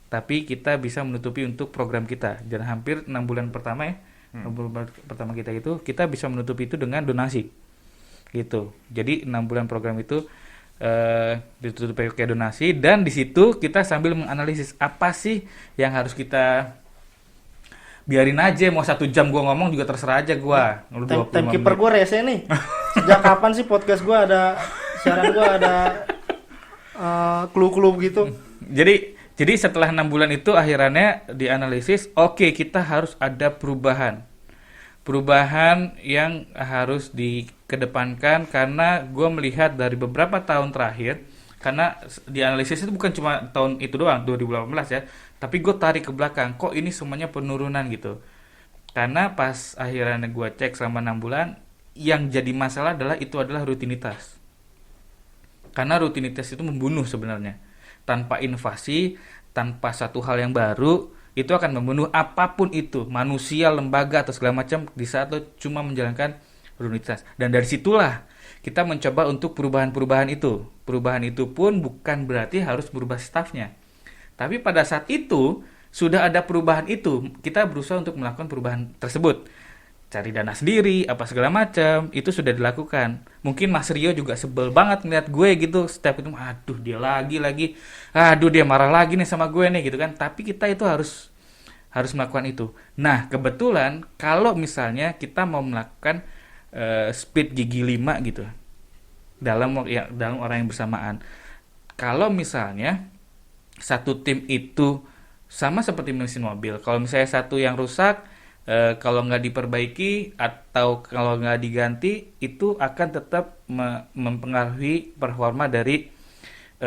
tapi kita bisa menutupi untuk program kita. Dan hampir 6 bulan pertama 6 bulan pertama kita kita bisa menutupi itu dengan donasi gitu. Jadi 6 bulan program itu ditutup pakai donasi, dan di situ kita sambil menganalisis apa sih yang harus kita biarin aja, mau 1 jam gua ngomong juga terserah aja gua. Timekeeper gua rese nih. Sejak kapan sih podcast gua ada siaran gua ada clue-clue gitu. Jadi setelah 6 bulan itu akhirnya dianalisis, oke, kita harus ada perubahan yang harus dikedepankan, karena gue melihat dari beberapa tahun terakhir, karena dianalisis itu bukan cuma tahun itu doang 2018 ya, tapi gue tarik ke belakang, kok ini semuanya penurunan gitu. Karena pas akhirnya gue cek selama 6 bulan, yang jadi masalah adalah rutinitas. Karena rutinitas itu membunuh sebenarnya. Tanpa inovasi, tanpa satu hal yang baru, itu akan membunuh apapun itu, manusia, lembaga, atau segala macam, di saat lo cuma menjalankan rutinitas. Dan dari situlah kita mencoba untuk perubahan-perubahan itu. Perubahan itu pun bukan berarti harus berubah stafnya. Tapi pada saat itu, sudah ada perubahan itu, kita berusaha untuk melakukan perubahan tersebut. Cari dana sendiri, apa segala macam, itu sudah dilakukan. Mungkin Mas Rio juga sebel banget ngeliat gue gitu, setiap itu, aduh dia lagi, aduh dia marah lagi nih sama gue nih gitu kan. Tapi kita itu harus melakukan itu. Nah, kebetulan kalau misalnya kita mau melakukan speed gigi 5 gitu, dalam orang yang bersamaan. Kalau misalnya satu tim itu sama seperti mesin mobil. Kalau misalnya satu yang rusak, kalau nggak diperbaiki atau kalau nggak diganti, itu akan tetap mempengaruhi performa dari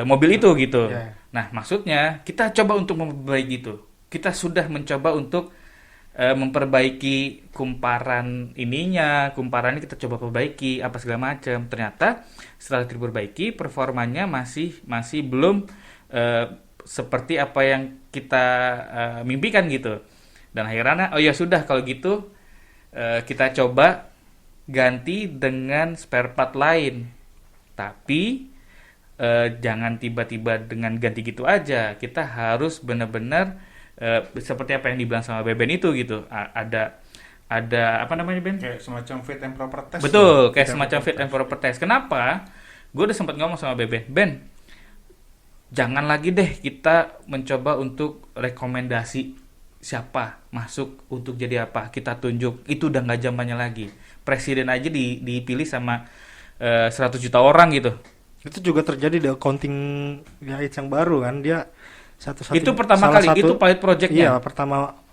mobil itu gitu. Ya. Nah, maksudnya kita coba untuk memperbaiki itu. Kita sudah mencoba untuk memperbaiki kumparan kumparannya kita coba perbaiki apa segala macam. Ternyata setelah diperbaiki performanya masih belum seperti apa yang kita mimpikan gitu. Dan akhirnya oh ya sudah kalau gitu kita coba ganti dengan spare part lain. Tapi jangan tiba-tiba dengan ganti gitu aja. Kita harus benar-benar seperti apa yang dibilang sama Beben itu gitu. Ada apa namanya Ben? Kayak semacam fit and proper test. Betul, kayak semacam fit and proper test. Kenapa? Gue udah sempat ngomong sama Beben, Ben, jangan lagi deh kita mencoba untuk rekomendasi siapa masuk untuk jadi apa, kita tunjuk. Itu udah nggak zamannya lagi. Presiden aja dipilih sama 100 juta orang gitu. Itu juga terjadi di accounting guide yang baru kan, dia Itu pertama kali, itu pilot project-nya. Iya,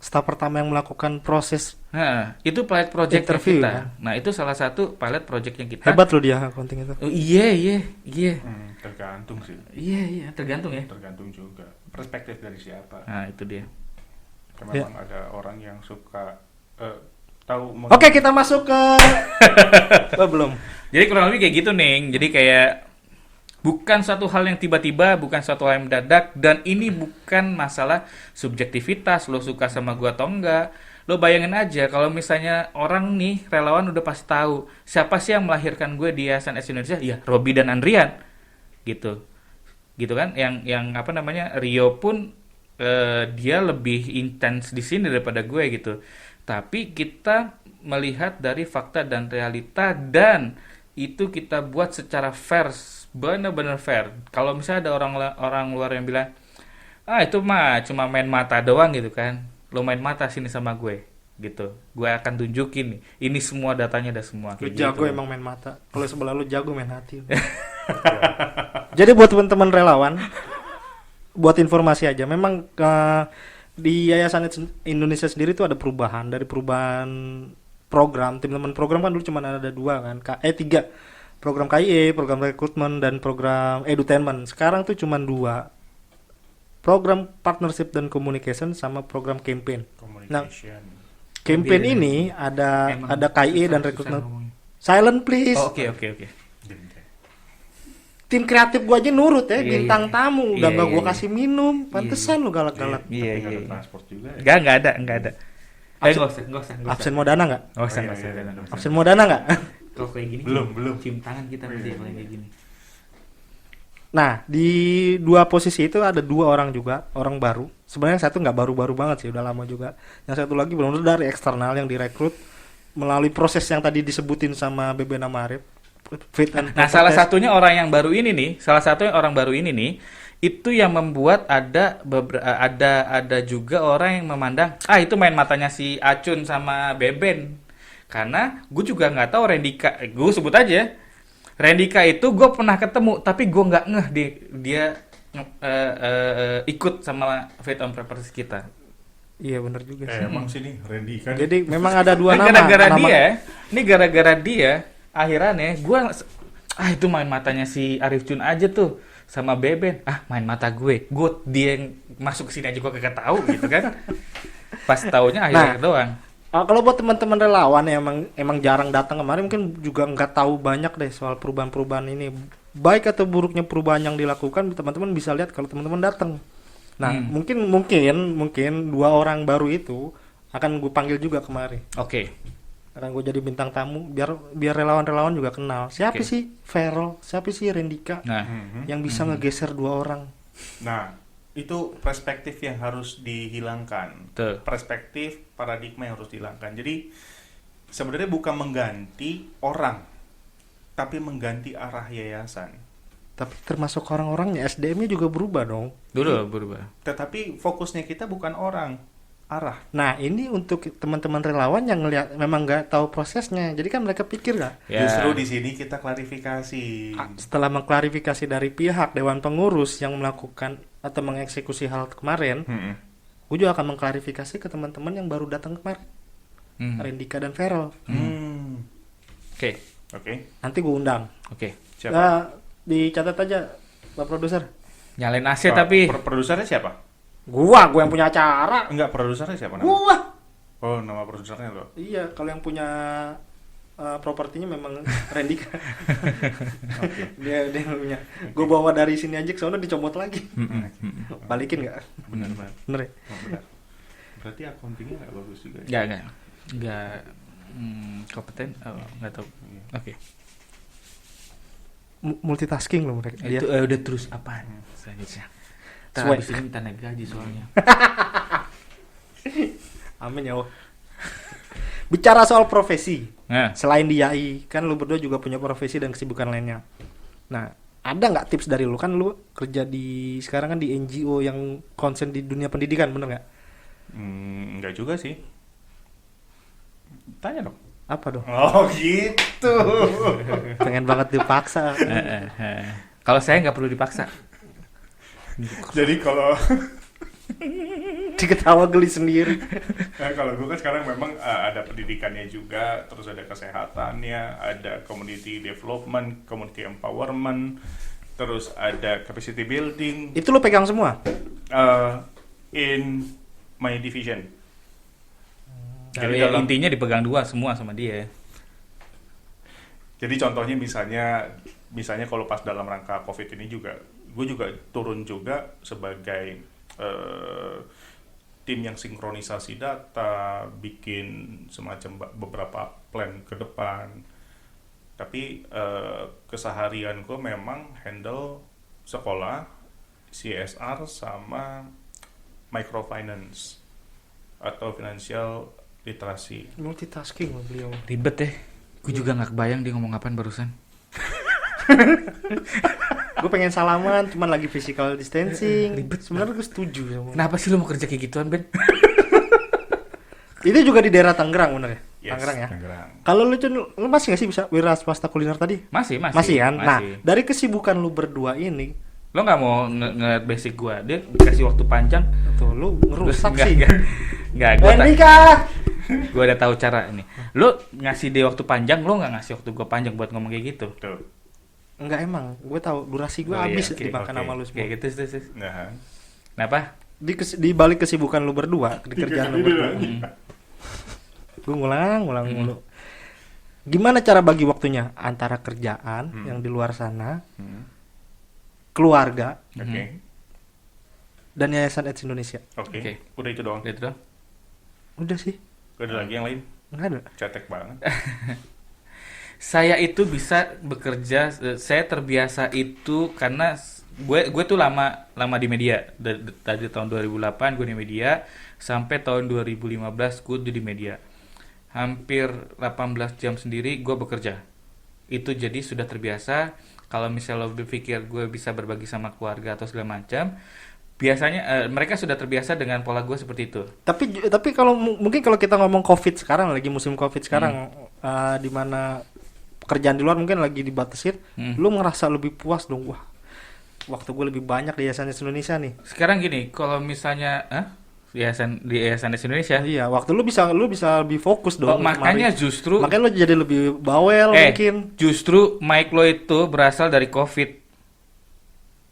staf pertama yang melakukan proses Nah, itu pilot project interview kita. kan? Nah, itu salah satu pilot project yang kita. Hebat loh dia accounting itu. Oh, iya. Tergantung sih. Iya, tergantung ya. Tergantung juga perspektif dari siapa. Nah, itu dia. Memang ada orang yang suka tahu. Oke, kita masuk ke belum. Jadi kurang lebih kayak gitu, Ning. Jadi kayak bukan suatu hal yang tiba-tiba, bukan suatu hal yang mendadak, dan ini bukan masalah subjektivitas, lo suka sama gua atau enggak. Lo bayangin aja kalau misalnya orang nih, relawan udah pasti tahu siapa sih yang melahirkan gue di Yayasan AIDS Indonesia? Ya, Robi dan Andrian. Gitu kan? Yang apa namanya? Rio pun dia lebih intens di sini daripada gue gitu. Tapi kita melihat dari fakta dan realita, dan itu kita buat secara fair, benar-benar fair. Kalau misalnya ada orang luar yang bilang, itu mah cuma main mata doang gitu kan, lo main mata sini sama gue gitu, gue akan tunjukin nih, ini semua datanya ada semua. Lu Kayak jago gitu. emang main mata. Kalau sebelah lu jago main hati. Jadi buat teman-teman relawan, buat informasi aja, memang di Yayasan AIDS Indonesia sendiri itu ada perubahan. Dari perubahan program, teman-teman program kan dulu cuma ada 2 kan, 3. Program KIE, program rekrutmen, dan program edutainment. Sekarang tuh cuma 2. Program partnership dan communication sama program campaign. Nah, Communication. campaign Lebih- ini ada Emang KIE dan susah rekrutmen. ngomongnya. Silent please. Oh, oke. Tim kreatif gua aja nurut ya, Iya, bintang iya. tamu udah Iya, nggak gua iya. kasih minum, pantesan lu galak-galak. Iya, Tapi nggak iya. ada transport juga ya. Enggak ada. Nggak usah. Absen Modana nggak? Nggak usah. Absen Modana nggak? Kalau kayak gini, Belum. cium tangan kita nanti Iya, kalau iya. kayak gini. Nah, di 2 posisi itu ada 2 orang juga, orang baru. Sebenarnya satu nggak baru-baru banget sih, udah lama juga. Yang satu lagi benar-benar dari eksternal yang direkrut melalui proses yang tadi disebutin sama Beben sama Arif. Fit and Nah, proper salah test. satunya orang baru ini nih, itu yang membuat ada juga orang yang memandang, itu main matanya si Acun sama Beben. Karena gue juga nggak tahu Rendika, gue sebut aja, Rendika itu gue pernah ketemu, tapi gue nggak ngeh dia ikut sama Fit on Purpose kita. Iya benar juga sih. Emang sih nih Randy kan. Jadi memang ada 2 nama. Gara-gara dia, akhirnya gue, itu main matanya si Arif Jun aja tuh sama Beben. Main mata gue dia yang masuk ke sini aja gue kagak tahu gitu kan. Pas taunya akhirnya doang. Kalau buat teman-teman relawan yang emang jarang datang kemarin, mungkin juga nggak tahu banyak deh soal perubahan-perubahan ini. Baik atau buruknya perubahan yang dilakukan, teman-teman bisa lihat kalau teman-teman datang. Nah, mungkin 2 orang baru itu akan gue panggil juga kemari. Oke. Akan gue jadi bintang tamu biar relawan-relawan juga kenal. Siapa Oke. sih Vero? Siapa sih Rendika? Nah, Yang bisa ngegeser 2 orang. Nah, itu perspektif yang harus dihilangkan. tuh. Perspektif paradigma yang harus dihilangkan. Jadi sebenarnya bukan mengganti orang, tapi mengganti arah yayasan. Tapi termasuk orang-orangnya, SDM-nya juga berubah dong. Dulu berubah. Tetapi fokusnya kita bukan orang, arah. Nah, ini untuk teman-teman relawan yang ngelihat memang nggak tahu prosesnya. Jadi kan mereka pikir nggak? Ya. Justru di sini kita klarifikasi. Setelah mengklarifikasi dari pihak Dewan Pengurus yang melakukan atau mengeksekusi hal kemarin, Mm-mm. gue juga akan mengklarifikasi ke teman-teman yang baru datang kemarin, Rendika dan Feral. Oke. Oke. Nanti gue undang. Oke. Siapa? Nah, dicatat aja Pak Produser. Nyalain AC tapi Produsernya siapa? Gue yang punya acara. Enggak, produsernya siapa namanya? Gua. Oh, nama produsernya lo. Iya, kalau yang punya propertinya memang Rendika. dia yang punya. Gue bawa dari sini aja ke sana dicomot lagi. Balikin nggak? Benar. Bener ya? Oh, benar. Berarti accountingnya nggak bagus juga. Enggak kompeten. Oh, enggak tahu. Iya. Oke. Multitasking loh mereka. Itu Dia. udah terus apaan selanjutnya? Swag. Habis ini minta naik gaji soalnya. Amin ya Allah. Bicara soal profesi, Nah, selain di YAI, kan lu berdua juga punya profesi dan kesibukan lainnya. Nah, ada nggak tips dari lu? Kan lu kerja di sekarang kan di NGO yang konsen di dunia pendidikan, bener nggak? Enggak juga sih. Tanya dong. Apa dong? Oh gitu. Pengen banget dipaksa. kalau saya nggak perlu dipaksa. Jadi kalau Diketawa geli sendiri. kalau gue kan sekarang memang ada pendidikannya juga, terus ada kesehatannya, ada community development, community empowerment, terus ada capacity building Itu lu pegang semua? in my division. Jadi dalam- intinya dipegang dua semua sama dia. Jadi contohnya misalnya kalau pas dalam rangka COVID ini juga, gue juga turun juga sebagai tim yang sinkronisasi data, bikin semacam beberapa plan ke depan. Tapi keseharian gue memang handle sekolah, CSR sama microfinance atau financial literasi. Multitasking loh beliau. Ribet deh. Gue juga nggak kebayang dia ngomong apaan barusan. Gue pengen salaman, cuman lagi physical distancing. Sebenarnya gue setuju sama. Kenapa sih lu mau kerja kayak gituan, Ben? Itu juga di daerah Tangerang bener ya? Yes, Tangerang ya. Tangerang. Kalau lu Cun, lu masih nggak sih bisa wira swasta kuliner tadi? Masih. Masih kan? Nah, Masih. dari kesibukan lu berdua ini, Lo nggak mau ngeliat basic gua? Dia dikasih waktu panjang. tuh lu ngerusak Nggak, sih. nggak. Gua udah tahu cara ini. Lo ngasih dia waktu panjang, lo nggak ngasih waktu gua panjang buat ngomong kayak gitu. Tuh. Enggak emang, gue tahu durasi gue Oh, iya, habis oke, dimakan oke. sama lu semua. Kayak gitu sih. Nah, Kenapa? Di balik kesibukan lu berdua, di kerjaan lu berdua. Gue ngulang mulu. Gimana cara bagi waktunya antara kerjaan yang di luar sana, keluarga, oke. dan Yayasan AIDS Indonesia? Oke. Oke. Udah itu doang. Gitu dong. Udah sih, Gak ada lagi yang lain. nggak ada. Cetek banget. Saya itu bisa bekerja, saya terbiasa itu karena gue tuh lama di media dari tahun 2008 gue di media sampai tahun 2015 gue di media, hampir 18 jam sendiri gue bekerja. Itu jadi sudah terbiasa. Kalau misalnya lo berpikir gue bisa berbagi sama keluarga atau segala macam, biasanya mereka sudah terbiasa dengan pola gue seperti itu. Tapi kalau mungkin kalau kita ngomong COVID sekarang, lagi musim COVID sekarang, di mana pekerjaan di luar mungkin lagi dibatasin, lu ngerasa lebih puas dong. Wah, waktu gue lebih banyak di Yayasan AIDS Indonesia nih. Sekarang gini, kalau misalnya di Yayasan AIDS Indonesia, Iya, waktu lu bisa lebih fokus dong. makanya kemarin. justru Makanya lu jadi lebih bawel mungkin. justru mic lo itu berasal dari COVID.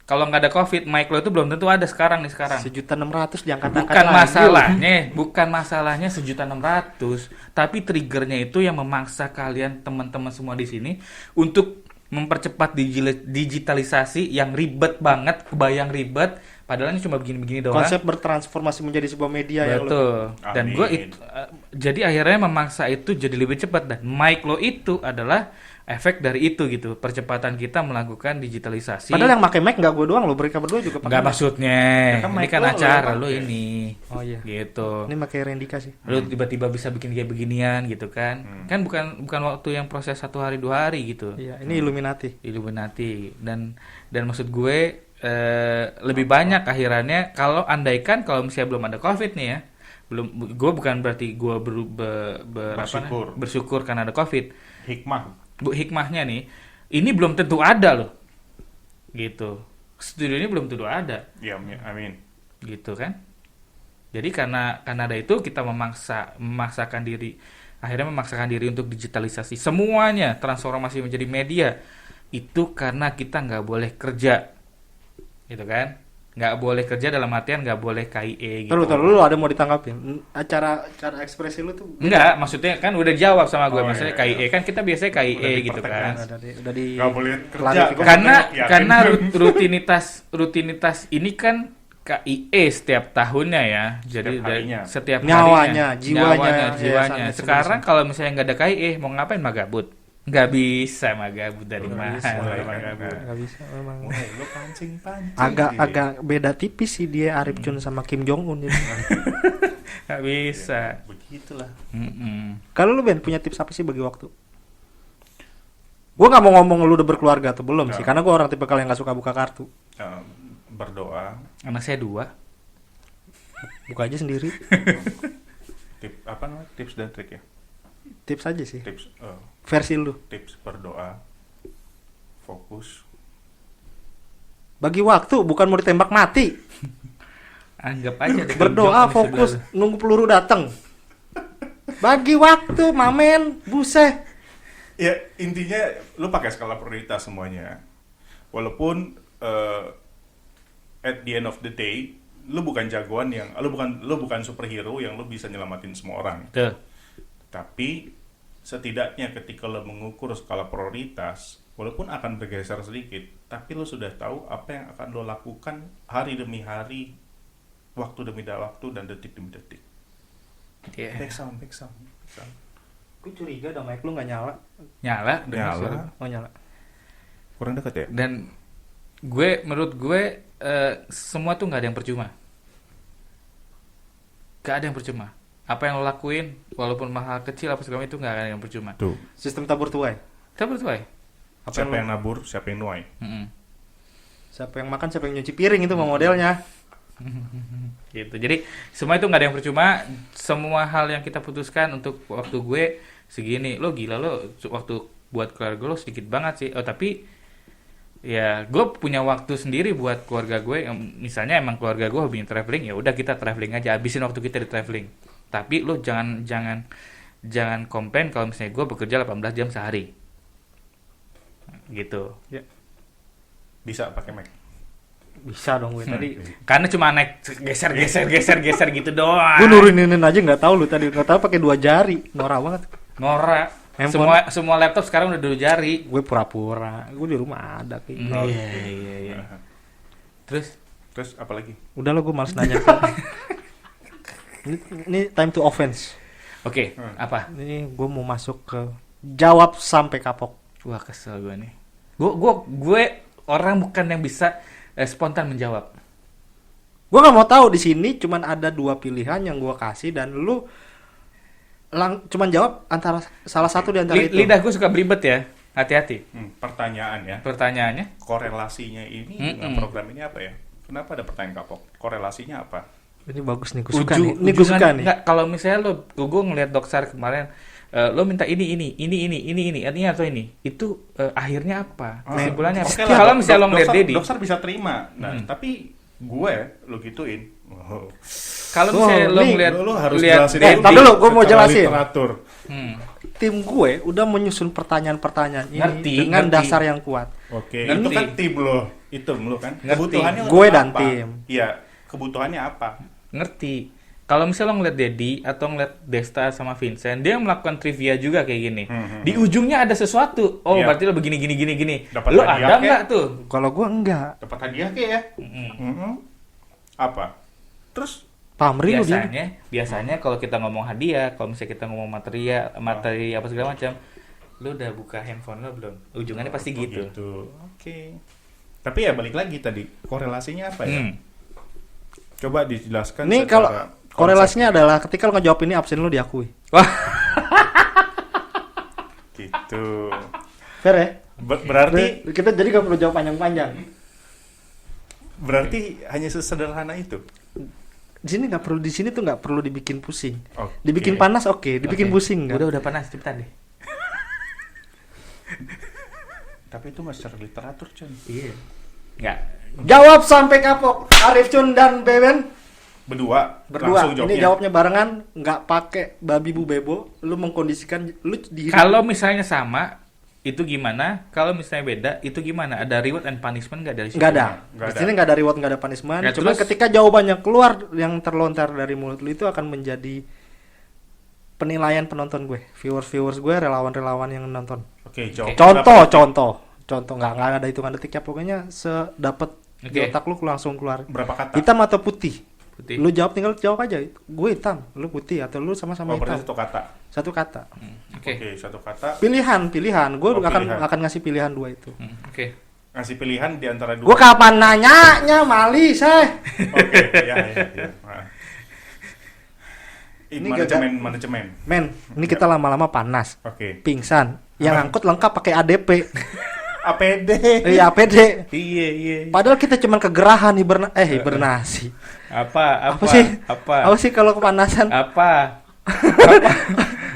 Kalau nggak ada COVID, mic lo itu belum tentu ada sekarang. 1.600.000 diangkat-angkat Bukan lagi. bukan masalahnya 1.600.000, tapi triggernya itu yang memaksa kalian teman-teman semua di sini untuk mempercepat digitalisasi yang ribet banget, kebayang ribet, padahal ini cuma begini-begini doang. Konsep bertransformasi menjadi sebuah media yang Betul. Dan Amin. gue jadi akhirnya memaksa itu jadi lebih cepat, dan mic lo itu adalah efek dari itu gitu, percepatan kita melakukan digitalisasi. Padahal yang pakai mic nggak gue doang, lo mereka berdua juga pakai. Nggak mic. maksudnya, Ya kan ini mic kan lo acara yang lo pakai. ini. Oh iya. Gitu. Ini pakai Rendika sih. Lu tiba-tiba bisa bikin kayak beginian gitu kan. Kan bukan waktu yang proses 1 hari 2 hari gitu. Iya, ini Illuminati. Illuminati. Dan maksud gue lebih banyak akhirannya kalau andaikan kalau misalnya belum ada COVID nih ya. Gue bukan berarti gue bersyukur karena ada COVID. Hikmahnya nih, ini belum tentu ada loh. Gitu. Studio ini belum tentu ada. Ya, amin. Gitu kan. Jadi karena ada itu kita akhirnya memaksakan diri untuk digitalisasi semuanya, transformasi menjadi media. Itu karena kita nggak boleh kerja, gitu kan? Nggak boleh kerja dalam artian nggak boleh KIE gitu. Terus lu ada mau ditanggapin? Cara ekspresi lu tuh Enggak, maksudnya kan udah jawab sama gue, Oh, maksudnya iya, KIE kan kita biasanya KIE Udah gitu dipertegas. kan. udah di Nggak boleh kerja. klarifikasi. Karena rutinitas ini kan KIE setiap tahunnya ya. Jadi Setiap harinya. setiap Nyawanya, harinya. jiwanya, jiwanya. yayasan Sekarang Indonesia. kalau misalnya nggak ada KIE, mau ngapain magabut? Nggak bisa magabut dari Nggak mana? bisa, Magabut. Nggak bisa memang. Wah, lu pancing. Agak beda tipis sih dia Arif Chun sama Kim Jong Un ini. Nggak bisa. Begitulah. Mm-mm. Kalau lu Ben punya tips apa sih bagi waktu? Gue nggak mau ngomong lu udah berkeluarga atau belum sih, Ya. karena gue orang tipe yang nggak suka buka kartu. Berdoa. Anak saya 2. Buka aja sendiri. Tips dan trik ya. Tips aja sih. Tips Versi lu. tips berdoa. Fokus. Bagi waktu, bukan mau ditembak mati. Anggap aja ada Berdoa, Kim Jong-un di fokus, sebelah nunggu peluru datang. Bagi waktu, mamen, buset. Ya intinya lu pakai skala prioritas semuanya. Walaupun at the end of the day lu bukan jagoan lu bukan superhero yang lu bisa nyelamatin semua orang. lu. Tuh. Tapi setidaknya ketika lo mengukur skala prioritas, walaupun akan bergeser sedikit, tapi lo sudah tahu apa yang akan lo lakukan hari demi hari, waktu demi waktu, dan detik demi detik. Iya. Back sound. Gue curiga dah mic lu nggak nyala. Nyala, udah Nyala. masuk. Oh nyala. Kurang dekat ya? Dan menurut gue semua tuh nggak ada yang percuma. Gak ada yang percuma. Apa yang lo lakuin, walaupun mahal kecil apa segala itu nggak ada yang percuma. Tuh. Sistem tabur tuai. Kita bertuai. Siapa yang nabur, siapa yang nuai. Siapa yang makan, siapa yang nyuci piring itu mah modelnya. Gitu. Jadi semua itu nggak ada yang percuma. Semua hal yang kita putuskan untuk waktu gue segini. Lo gila lo waktu buat keluarga lo sedikit banget sih. Oh tapi ya gue punya waktu sendiri buat keluarga gue. Misalnya emang keluarga gue hobinya traveling, ya udah kita traveling aja. Habisin waktu kita di traveling. Tapi lo jangan komplain kalau misalnya gue bekerja 18 jam sehari. Gitu. Bisa pakai mic. Bisa dong gue tadi. Karena cuma naik geser gitu doang. Gue nurunin aja nggak tahu lu tadi, nggak tahu pakai 2 jari. Norak banget. Norak. Handphone. Semua laptop sekarang udah 2 jari. Gue pura-pura. Gue di rumah ada kayak gitu. Iya. Terus apa lagi? Udah lo, gue males nanya. Ini time to offense. Oke, apa? Ini gue mau masuk ke jawab sampai kapok. Wah, kesel gue nih. Gue orang bukan yang bisa spontan menjawab. Gue nggak mau tahu, di sini cuman ada 2 pilihan yang gue kasih dan lu cuman jawab antara salah satu di antara itu. Lidah gue suka belibet ya. Hati-hati. Pertanyaan ya. Pertanyaannya? Korelasinya ini dengan program ini apa ya? Kenapa ada pertanyaan kapok? Korelasinya apa? Ini bagus nih, gue suka nih. Ini gue suka nih. Enggak, kalau misalnya gue ngeliat Doksar kemarin, lo minta ini atau ini, itu akhirnya apa? Kesimpulannya apa? Oke lah, Kalau misalnya lo ngeliat Dedi, dokter bisa terima. Nah, tapi gue lo gituin. kalau misalnya lo nih, ngeliat Lo harus lihat jelasin Dedi, tar dulu, gue mau secara jelasin. literatur. Tim gue udah menyusun pertanyaan-pertanyaan ini Ngerti. dengan dasar yang kuat. Oke, Ngerti. itu kan tim lo. Itu lo kan. Ngerti. Kebutuhannya Gue untuk dan apa? tim. Iya, kebutuhannya apa? ngerti. Kalau misalnya lo ngeliat Dedi atau ngeliat Desta sama Vincent, dia melakukan trivia juga kayak gini. Di ujungnya ada sesuatu. Oh, Iya. berarti lo begini. Dapat Lo hadiah ada kek? nggak tuh? Kalau gue enggak. Dapat hadiah kayak ya? Apa? Terus Pamri lu dia. Biasanya kalau kita ngomong hadiah, kalau misalnya kita ngomong materi apa segala macam, lo udah buka handphone lo belum? Ujungannya pasti gitu. Oke. Tapi ya balik lagi tadi, korelasinya apa ya? Coba dijelaskan. Nih secara kalau konsep. korelasinya adalah ketika lo ngejawab ini absen lo diakui. Wah, Gitu. Fair ya? Berarti Kita jadi gak perlu jawab panjang-panjang. berarti hanya sesederhana itu. Di sini tuh nggak perlu dibikin pusing. Oke. Dibikin panas oke, dibikin Oke. pusing nggak? udah panas cepetan deh. Tapi itu master literatur, Cun. Iya. Nggak. Jawab sampai kapok. Arif Chun dan Beben. Berdua Berdua. langsung Ini jawabnya barengan, nggak pakai babi bu bebo. Lu mengkondisikan lu di Kalau misalnya sama, itu gimana? Kalau misalnya beda, itu gimana? Ada reward and punishment nggak dari situ? nggak ada. Nggak Di ada. sini nggak ada reward, nggak ada punishment. Ya, Cuma terus? ketika jawabannya keluar yang terlontar dari mulut lu itu akan menjadi penilaian penonton gue, viewers gue, relawan-relawan yang nonton. Oke, jawab. Contoh nggak ada hitungan detiknya, pokoknya sedapat di Oke. otak lu langsung keluar. Berapa kata? Hitam atau putih? Putih. Lu tinggal jawab aja. Gue hitam, lu putih, atau lu sama-sama Oh, berarti hitam. satu kata. Satu kata. Oke. Oke, satu kata. Pilihan. Gue Oh, akan pilihan. akan ngasih pilihan dua itu. Oke. Ngasih pilihan di antara dua. Gue kapan nanyanya, Mali, saya. Oke, ya. Nah. Ini Manajemen. Men, ini kita lama-lama panas, Oke. pingsan. Yang angkut lengkap pakai ADP. APD. Iya, APD. Iya. Padahal kita cuman kegerahan hibernasi. Apa sih? Apa? Apa sih kalau kepanasan? Apa?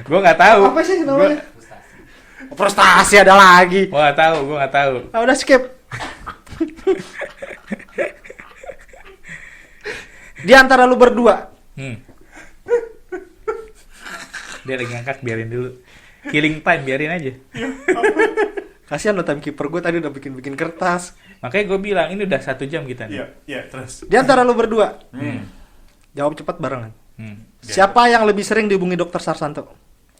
Gue nggak tahu. Apa sih namanya? Frustasi ada lagi. Gue nggak tahu. Ah, udah skip. Di antara lu berdua, Dia lagi ngangkat, biarin dulu. Killing time, biarin aja. kasihan lo timekeeper gue tadi udah bikin kertas. Makanya gue bilang ini udah 1 jam kita nih. Iya, terus. Di antara lu berdua, Hmm. jawab cepat barengan. Hmm. Siapa yang lebih sering dihubungi Dokter Sarsanto?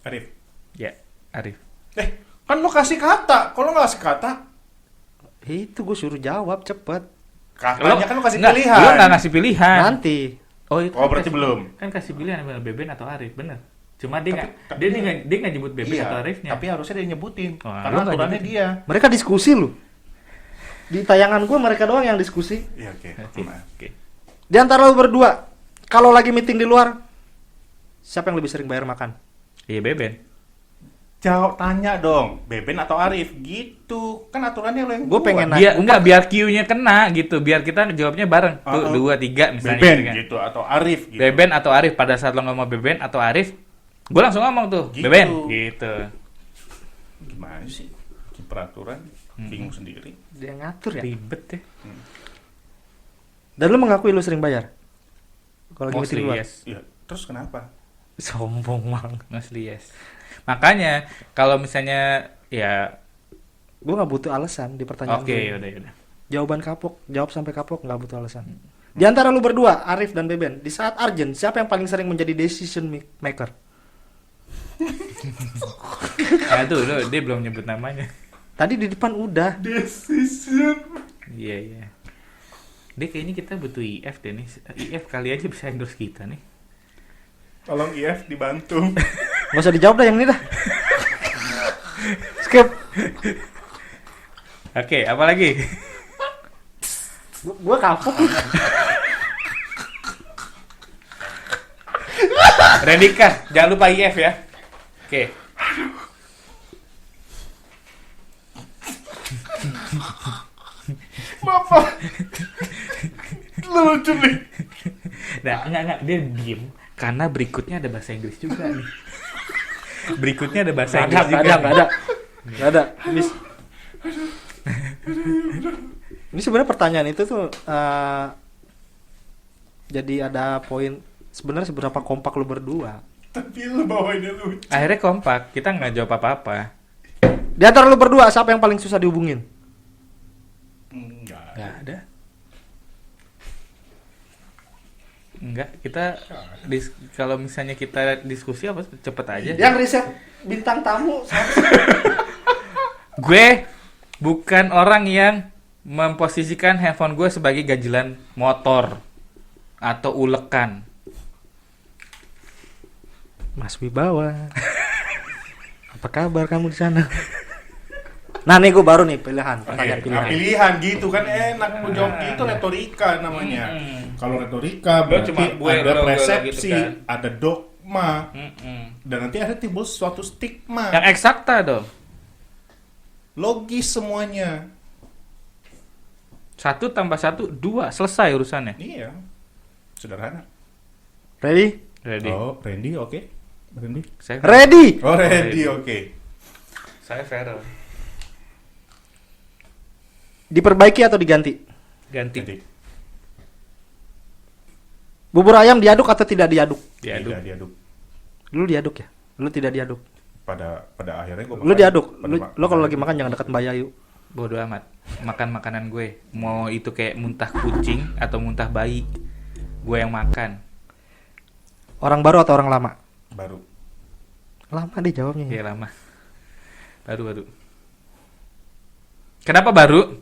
Arif. Ya, Arif. Kan lo kasih kata. Kalau nggak kasih kata, Itu gue suruh jawab cepet. katanya kan lo kasih Nggak, pilihan. Lo nggak ngasih pilihan. Nanti. Oh, itu Oh, berarti belum. Kan kasih pilihan bener, Beben atau Arif, bener. Cuma dia Tapi- nggak dia nggak nyebut Beben atau Arifnya. Tapi harusnya dia nyebutin. Oh, karena lo nggak aturannya nyebutin. dia. Mereka diskusi lu. Di tayangan gue mereka doang yang diskusi. Iya, oke. Oke. Maaf. Oke. Di antara lu berdua, kalau lagi meeting di luar, siapa yang lebih sering bayar makan? Iya, Beben. Jawab, tanya dong, Beben atau Arif gitu. Kan aturannya lo yang Gue buat. pengen Dia enggak biar Q-nya kena gitu, biar kita jawabnya bareng. Tuh, 2 3 misalnya Beben kan. gitu atau Arif gitu. Beben atau Arif, pada saat lo ngomong Beben atau Arif, gue langsung ngomong tuh, Gitu. Beben gitu. Gimana sih? Bikin peraturan bingung sendiri. Dia ngatur ya. Ribet ya. Dan lu mengakui lu sering bayar? Kalau lagi meeting Mostly di luar? yes. Ya, terus kenapa? Sombong mang. Mostly yes. Makanya kalau misalnya ya Gue nggak butuh alasan di pertanyaan oke, gue. yaudah. Jawaban kapok, jawab sampai kapok, nggak butuh alasan. Di antara lu berdua, Arif dan Beben, di saat urgent, siapa yang paling sering menjadi decision maker? Nah, tuh lo dia belum nyebut namanya. Tadi di depan udah. Decision. Iya. Dia kayaknya kita butuh IF deh nih. IF kali aja bisa endorse kita nih. Tolong IF dibantu. Gak usah dijawab dah yang ini dah. Skip. Oke, apa lagi? Gue kapok. Rendika, jangan lupa IF ya. Oke. Bapak. Lucu nih. Nah, enggak, dia diem karena berikutnya ada bahasa Inggris juga nih. Berikutnya ada bahasa Inggris juga. Gak ada. Ini sebenarnya pertanyaan itu tuh jadi ada poin sebenarnya seberapa kompak lu berdua. Tapi lu bawainnya lucu. Akhirnya kompak, kita nggak jawab apa-apa. Di antara lu berdua siapa yang paling susah dihubungin? Enggak. Nggak ada. Enggak, kita kalau misalnya kita diskusi apa cepet aja. Yang riset bintang tamu Gue bukan orang yang memposisikan handphone gue sebagai ganjilan motor atau ulekan. Mas Wibawa. Apa kabar kamu di sana? Nah nih gue baru nih pilihan, pertanyaan pilihan. Pilihan gitu kan enak lu jawab gitu, retorika namanya. Kalau retorika Lo berarti cuma gue ada lo persepsi, gitu kan. ada dogma, Mm-mm. dan nanti ada timbul suatu stigma. Yang eksakta dong. Logis semuanya. 1 tambah 1 2 selesai urusannya. Iya. Sederhana. Ready? Ready. Oh, Randy oke. Randy. Saya Ready. Oh, Randy oke. Saya Feral. Diperbaiki atau diganti? Ganti. Randy. Bubur ayam diaduk atau tidak diaduk? Diaduk. Tidak diaduk. Lu diaduk ya? Lu tidak diaduk. Pada akhirnya gue Lu diaduk. Lu kalau lagi makan jangan dekat Mbak Yayu. Bodoh amat. Makan makanan gue. Mau itu kayak muntah kucing atau muntah bayi. Gue yang makan. Orang baru atau orang lama? baru. Lama deh jawabnya. Iya lama. Baru. Kenapa baru?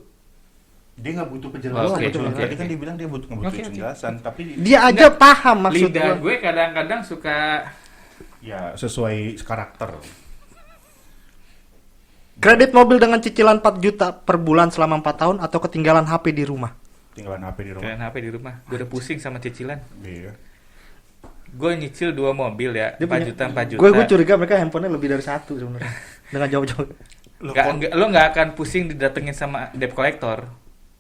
Dia nggak butuh penjelasan. Oke, Tadi oke. kan dia bilang dia nggak butuh Oke. penjelasan, tapi Dia aja paham maksud Lidah gua. gue kadang-kadang suka ya sesuai karakter. Kredit mobil dengan cicilan 4 juta per bulan selama 4 tahun atau ketinggalan HP di rumah? Tinggalan HP di rumah. kalian HP di rumah. Gue udah pusing sama cicilan. Iya. Gue nyicil 2 mobil ya, Dia 4 juta. Gue curiga mereka handphonenya lebih dari satu sebenarnya. Dengan jawab-jawab. Lo nggak akan pusing didatengin sama debt collector.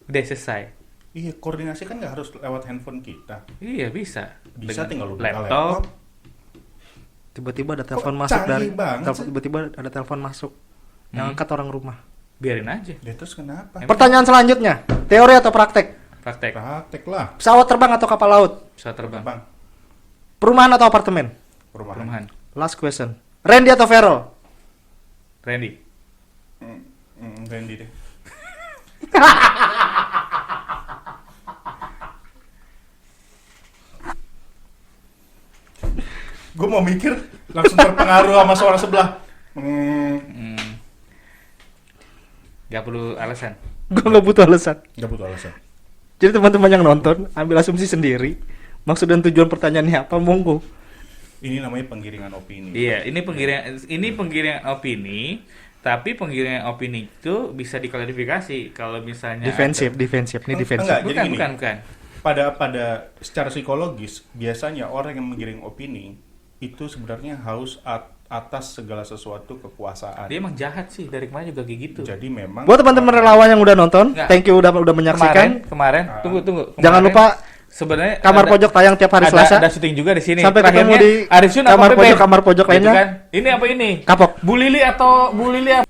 Udah selesai. Iya, koordinasi kan nggak harus lewat handphone kita. Iya bisa. Bisa Dengan tinggal lu buka laptop. Tiba-tiba ada telepon Kok masuk canggih dari banget sih? tiba-tiba ada telepon masuk. Yang angkat orang rumah. Biarin aja. Ya terus kenapa? Pertanyaan selanjutnya, teori atau praktek? Praktek. Praktek lah. Pesawat terbang atau kapal laut? Pesawat terbang. Bang, Perumahan atau apartemen? perumahan. Last question. Randy atau Feral? Randy. Randy deh. Gue mau mikir langsung terpengaruh sama suara sebelah. Gak perlu alasan. Gue gak butuh alasan. Gak butuh alasan. Jadi teman-teman yang nonton, ambil asumsi sendiri. Maksud dan tujuan pertanyaannya apa, monggo. Ini namanya penggiringan opini. Iya, ini penggiringan opini, tapi penggiringan opini itu bisa diklarifikasi kalau misalnya Defensif. Ini defensif. Enggak, jadi gini. bukan. Pada secara psikologis biasanya orang yang menggiring opini itu sebenarnya haus atas segala sesuatu kekuasaan. Dia emang jahat sih, dari kemarin juga kayak gitu. Jadi memang Buat teman-teman relawan yang udah nonton, Nggak. thank you udah menyaksikan. Kemarin, tunggu. Jangan Kemarin, lupa sebenarnya kamar ada- pojok tayang tiap hari ada, Selasa. Ada syuting juga di sini. Sampai ketemu Terakhirnya, di Arifsun apa kamar Bebe? pojok-kamar pojok Gitu lainnya. kan? Ini apa ini? Kapok. Bu Lili atau Bu Lili apa?